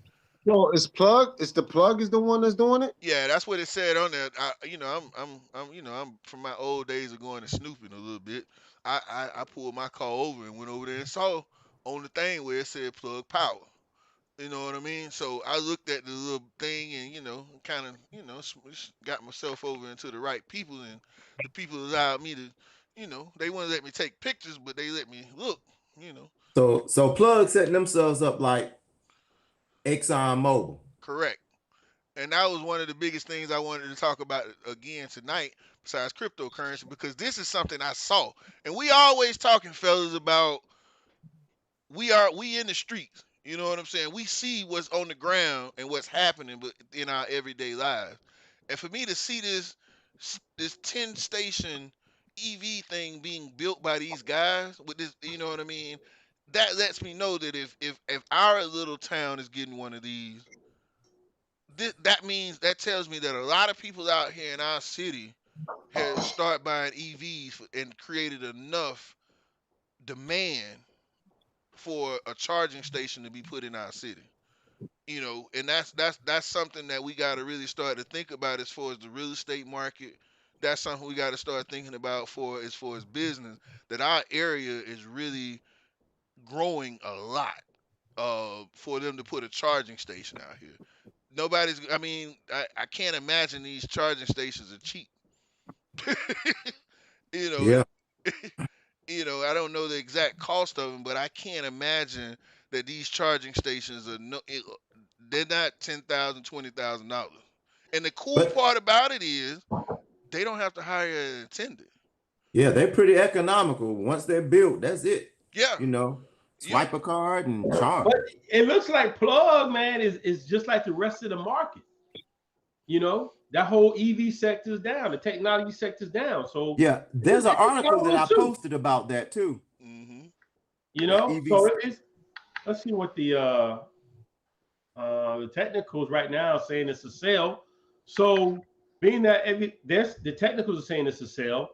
So it's plug. It's the plug is the one that's doing it. Yeah, that's what it said on there. I'm from my old days of going and snooping a little bit. I pulled my car over and went over there and saw on the thing where it said Plug Power. You know what I mean? So I looked at the little thing and, kind of, got myself over into the right people, and the people allowed me to, they wouldn't let me take pictures, but they let me look, you know. So plug setting themselves up like Exxon Mobil. Correct. And that was one of the biggest things I wanted to talk about again tonight, besides cryptocurrency, because this is something I saw. And we always talking, fellas, about we in the streets. You know what I'm saying? We see what's on the ground and what's happening, but in our everyday lives. And for me to see this 10 station EV thing being built by these guys with this, you know what I mean? That lets me know that if our little town is getting one of these, that tells me that a lot of people out here in our city have started buying EVs and created enough demand for a charging station to be put in our city. And that's something that we got to really start to think about as far as the real estate market. That's something we got to start thinking about for as far as business. That our area is really growing a lot. For them to put a charging station out here. Nobody's. I mean, I can't imagine these charging stations are cheap. you know, Yeah. I don't know the exact cost of them, but I can't imagine that these charging stations are they're not $10,000, $20,000. And the cool But part about it is they don't have to hire an attendant. Yeah, they're pretty economical. Once they're built, that's it. Yeah, You know, you swipe a card and But charge. it looks like Plug, man, is just like the rest of the market. That whole EV sector's down, the technology sector's down. So Yeah, there's an it's article that struggling I too. posted about that too. hmm That EV. So it's let's see what the technicals right now saying it's a sell. So being that the technicals are saying it's a sell,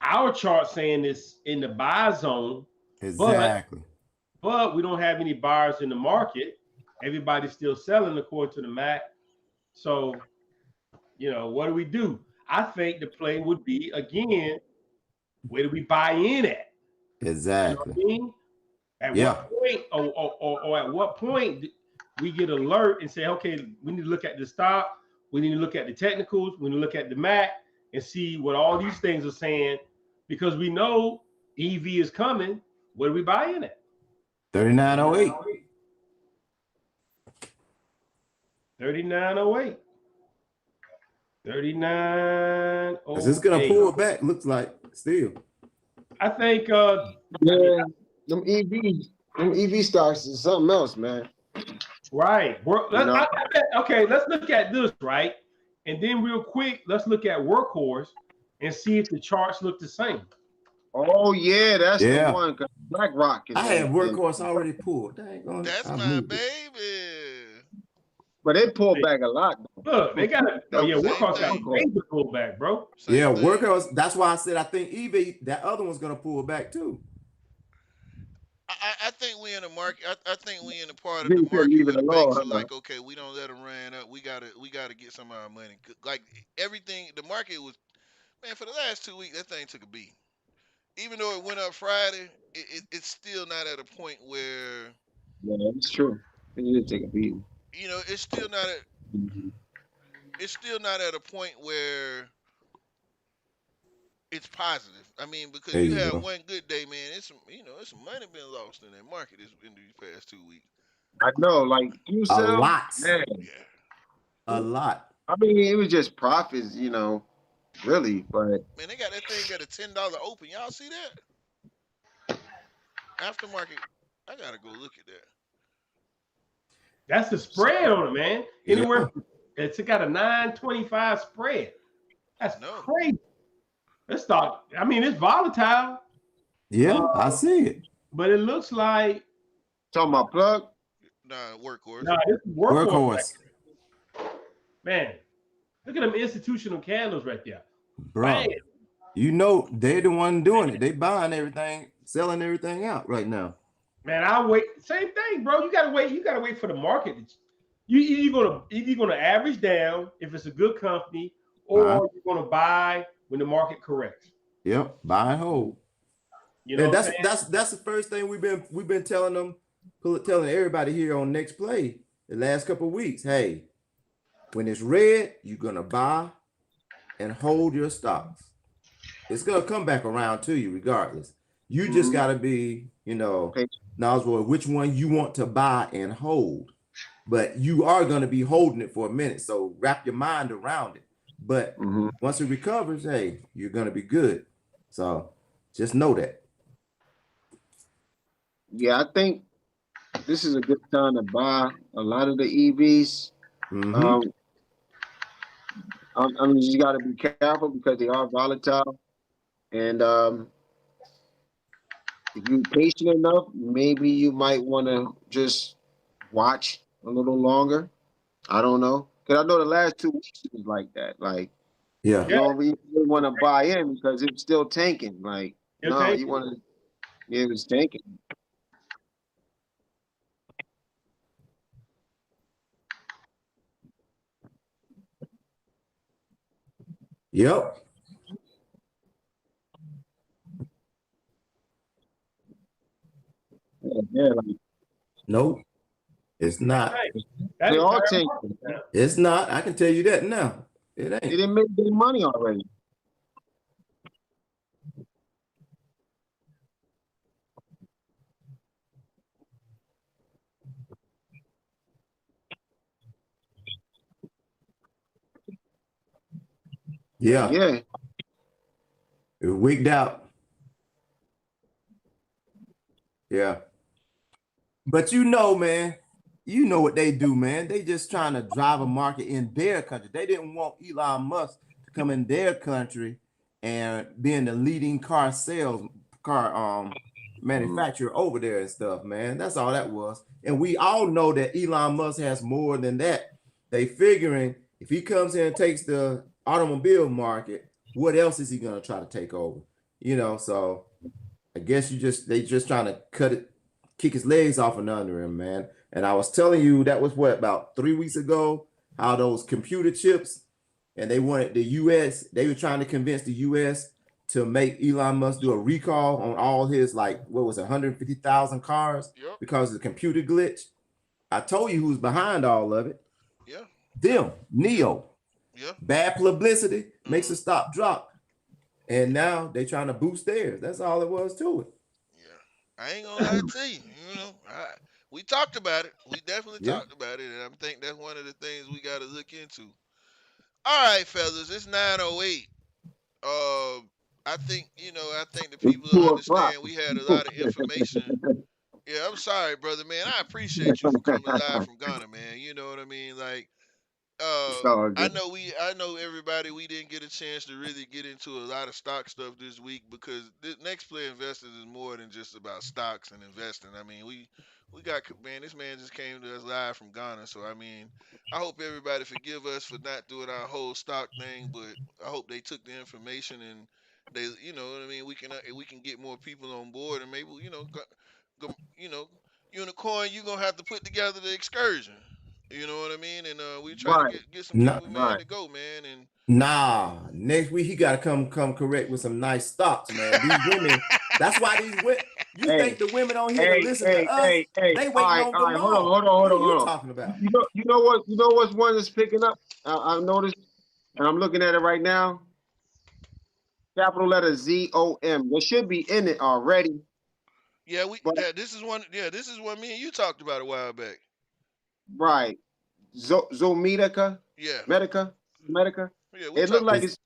our chart saying it's in the buy zone, but Exactly. we don't have any buyers in the market. Everybody's still selling according to the Mac. So what do we do? I think the play would be again, where do we buy in at? You know Exactly. what I mean? At Yeah. what point, or at what point we get alert and say, okay, we need to look at the stock, we need to look at the technicals, we need to look at the Mac and see what all these things are saying, because we know EV is coming. What do we buy in at? 3908. 3908. Because it's gonna 3908. pull back, looks like still. I think Yeah, them EV stocks is something else, man. right. You know, Okay, let's look at this, right? And then real quick, let's look at Workhorse and see if the charts look the same. oh yeah, that's the Yeah. one. 'Cause BlackRock is I have in, workhorse already pulled. Dang on, that's I my moved it. baby. but they pulled back a lot. Look, they got oh yeah, Same Workhorse got a thing. major pullback, bro. Yeah, Same thing. workhorse. That's why I said I think eBay, that other one's gonna pull back too. I think we in a market. I think we in a part of the They said market leave where it the banks alone, are huh? like, okay, we don't let them ran up. We gotta get some of our money. Like everything, the market was, man, for the last 2 weeks. That thing took a beat. Even though it went up Friday, it's still not at a point where Yeah, it's true. It did take a beating. it's still not at Mhm. it's still not at a point where it's positive. I mean, because There you you have go. one good day, man. It's some money been lost in that market in these past 2 weeks. I know, like you A sell, lot. man. Yeah. A lot. I mean, it was just profits, really. But Man, they got that thing at a $10 open. Y'all see that? Aftermarket. I gotta go look at that. That's the spread on it, man. Yeah. Anywhere it's got a 925 spread. That's I know. crazy. Let's start. I mean, it's volatile, Yeah, I uh, see it. but it looks like talking about plug, Nah, workhorse. nah, this is Workhorse, Workhorse. man. Look at them institutional candles right there. Bam. Bro. You know they're the one doing it. They buying everything, selling everything out right now. Man, I wait. Same thing, bro. You gotta wait. You gotta wait for the market. You're gonna average down if it's a good company, Buy. or you're gonna buy when the market corrects. Yep. Buy and hold. You know And what I'm that's saying? that's the first thing we've been telling them, telling everybody here on Next Play the last couple of weeks. Hey, when it's red, you're gonna buy and hold your stocks. It's gonna come back around to you regardless. You just mhm, gotta be, okay, knowledgeable which one you want to buy and hold. But you are gonna be holding it for a minute. So wrap your mind around it. But mhm. once it recovers, hey, you're gonna be good. So just know that. Yeah, I think this is a good time to buy a lot of the EVs. Mm-hmm. Um, I mean, you got to be careful because they are volatile, and if you're patient enough, maybe you might want to just watch a little longer. I don't know, because I know the last 2 weeks it was like that. Like Yeah. you Yeah, don't really want to buy in because it's still tanking. Like you'll no, take you it. want to. Yeah, it was tanking. Yep. Yeah, yeah, like, Nope. It's not. Right. That they all entire market tanking. down. It's not. I can tell you that now. It They ain't. didn't make their money already. Yeah, Yeah. it wigged out. Yeah. But man, you know what they do, man. They just trying to drive a market in their country. They didn't want Elon Musk to come in their country and being the leading car Mhm. manufacturer over there and stuff, man. That's all that was. And we all know that Elon Musk has more than that. They figuring if he comes in and takes the automobile market, what else is he gonna try to take over? So I guess they just trying to kick his legs off and under him, man. And I was telling you that was what about 3 weeks ago, how those computer chips and they wanted the US, they were trying to convince the US to make Elon Musk do a recall on all his like what was it, 150,000 cars Yep. because of the computer glitch. I told you who's behind all of it. Yeah. Them, Yep. Neo. Yeah. Bad publicity makes a Mm. stop drop. And Yeah. now they trying to boost theirs. That's all it was to it. Yeah. I ain't gonna lie to you. We talked about it. We definitely Yeah. talked about it, and I think that's one of the things we got to look into. All right, fellas, it's 9:08. I think the It's people will 2 o'clock. understand we had a lot of information. Yeah, I'm sorry, brother, man. I appreciate you for coming live from Ghana, man. You know what I mean? Like, It's all good. I know everybody. We didn't get a chance to really get into a lot of stock stuff this week because the next play investors is more than just about stocks and investing. I mean, we got man. This man just came to us live from Ghana, so I mean, I hope everybody forgive us for not doing our whole stock thing, but I hope they took the information and they, you know what I mean. We can get more people on board and maybe unicorn. You gonna have to put together the excursion. You know what I mean? And we try to Right, get some Nah, people, man, right. to go, man. And nah. Next week he gotta come correct with some nice stocks, man. These women, that's why these women. You Hey, think the women on here to hey, listen to hey, us? hey, hey. They waiting on All right. Hold on, hold Gamal. on, hold What are on, you hold on. talking about? You know what's one that's picking up? I noticed, and I'm looking at it right now. Capital letter ZOM. There should be in it already, but this is one me and you talked about a while back. right. Zomedica, Yeah, Medica, Medica. yeah, we It looked talked. like Is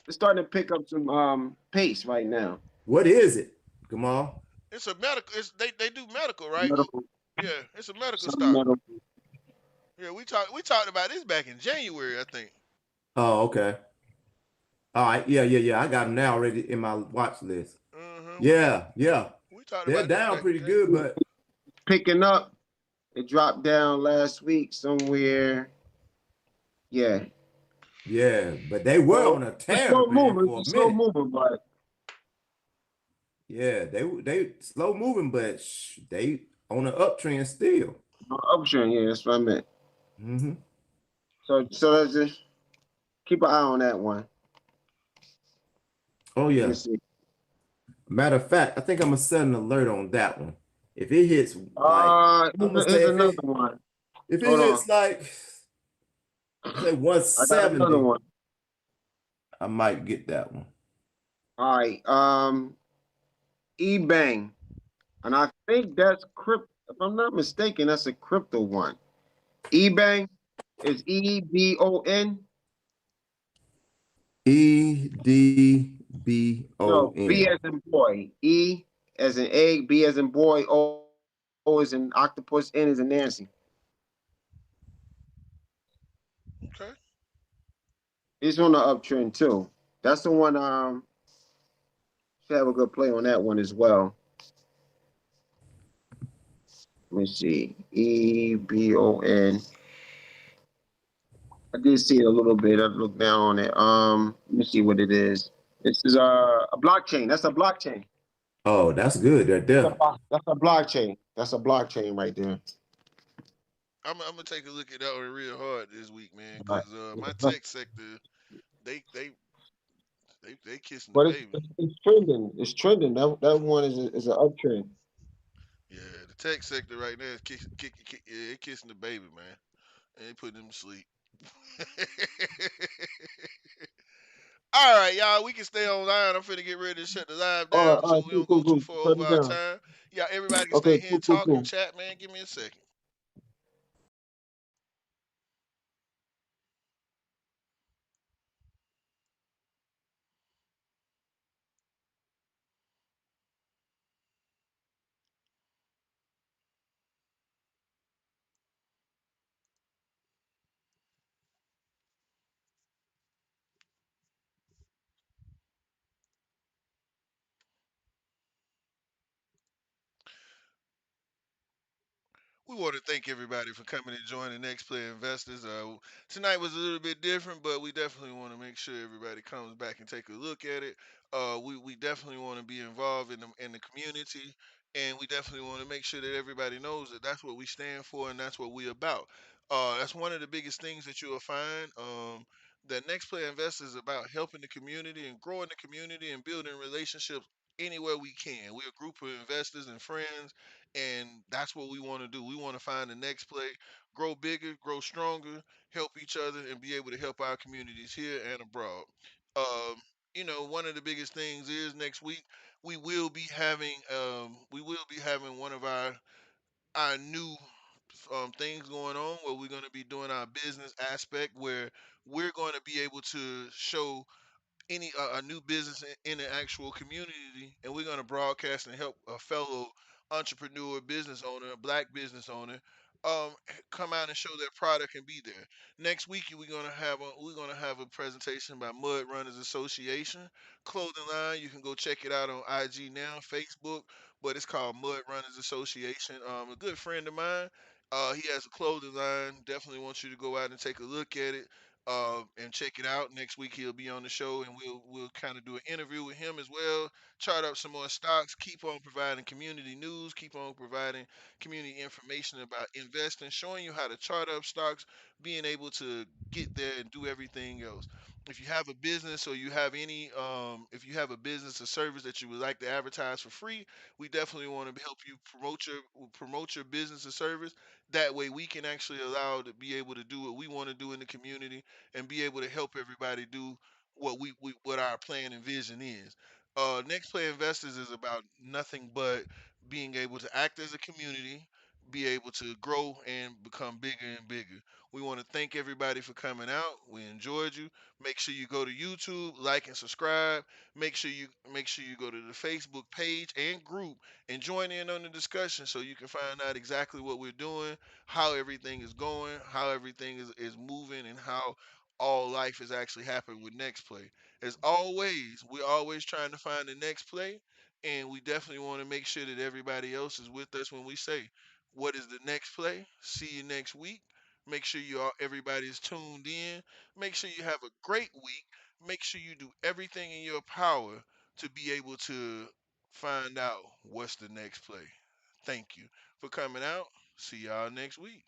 it's starting to pick up some pace right now. what is it, Gamal? It's a medical. They do medical, right? Medical, Yeah, it's a medical some stock. medical. Yeah, we talked about this back in January, I think. Oh, okay. All right. Yeah. I got them now already in my watch list. Uh-huh. Yeah. We talked They're about this down back in pretty good, January. but Picking up. It dropped down last week somewhere. Yeah. but they were So on a it's tear, slow man, moving. for a It's slow minute. moving, but Yeah, they slow moving, but they on an uptrend still. uptrend. Yeah, that's what I meant. Hmm. So let's just keep an eye on that one. Oh Let me yeah. see. Matter of fact, I think I'm gonna set an alert on that one. If it hits like I'm gonna say Here's another one. if it Hold on. hits like say I got another 170, one. I might get that one. All right. eBang, and I think that's crypto. If I'm not mistaken, that's a crypto one. eBang is EBON. No, B EDBON. as in boy. E as in egg. B as in boy. O as in octopus. N as in Nancy. Okay. It's on the uptrend too. That's the one. Should have a good play on that one as well. Let me see. EBON. I did see it a little bit. I looked down on it. Let me see what it is. This is a blockchain. That's a blockchain. Oh, that's good right there. That's a blockchain. That's a blockchain right there. I'm gonna take a look at that one real hard this week, man, Right. because my tech sector, they they they kissing the But baby. it's trending. It's trending. That one is an uptrend. Yeah, the tech sector right now is yeah, they kissing the baby, man. And they putting them to sleep. All right, y'all, we can stay online. I'm finna get ready to shut the live down All so right, we cool, don't go cool, too cool. far Shut over it our down. time. Yeah, everybody can stay Okay, here cool, and cool, talk and cool. chat, man. Give me a second. We want to thank everybody for coming and joining Next Play Investors. Tonight was a little bit different, but we definitely want to make sure everybody comes back and take a look at it. We definitely want to be involved in the community, and we definitely want to make sure that everybody knows that that's what we stand for and that's what we about. That's one of the biggest things that you will find. That Next Play Investors is about helping the community and growing the community and building relationships anywhere we can. We're a group of investors and friends, and that's what we want to do. We want to find the next play, grow bigger, grow stronger, help each other, and be able to help our communities here and abroad. Um, one of the biggest things is next week we will be having one of our new things going on where we're going to be doing our business aspect where we're going to be able to show any a new business in the actual community, and we're going to broadcast and help a fellow entrepreneur, business owner, a black business owner, come out and show their product and be there. Next week we're gonna have a presentation by Mud Runners Association clothing line. You can go check it out on IG now, Facebook, but it's called Mud Runners Association. A good friend of mine. He has a clothing line. Definitely want you to go out and take a look at it and check it out. Next week he'll be on the show, and we'll kind of do an interview with him as well. Chart up some more stocks. Keep on providing community news. Keep on providing community information about investing, showing you how to chart up stocks, being able to get there and do everything else. If you have a business or if you have a business or service that you would like to advertise for free, we definitely want to help you promote your business or service. That way, we can actually allow to be able to do what we want to do in the community and be able to help everybody do what our plan and vision is. Next Play Investors is about nothing but being able to act as a community, be able to grow and become bigger and bigger. We want to thank everybody for coming out. We enjoyed you. Make sure you go to YouTube, like and subscribe. Make sure you go to the Facebook page and group and join in on the discussion so you can find out exactly what we're doing, how everything is going, how everything is moving, and how all life is actually happening with next play. As always, we're always trying to find the next play, and we definitely want to make sure that everybody else is with us when we say, "What is the next play?" See you next week. Make sure everybody's tuned in. Make sure you have a great week. Make sure you do everything in your power to be able to find out what's the next play. Thank you for coming out. See y'all next week.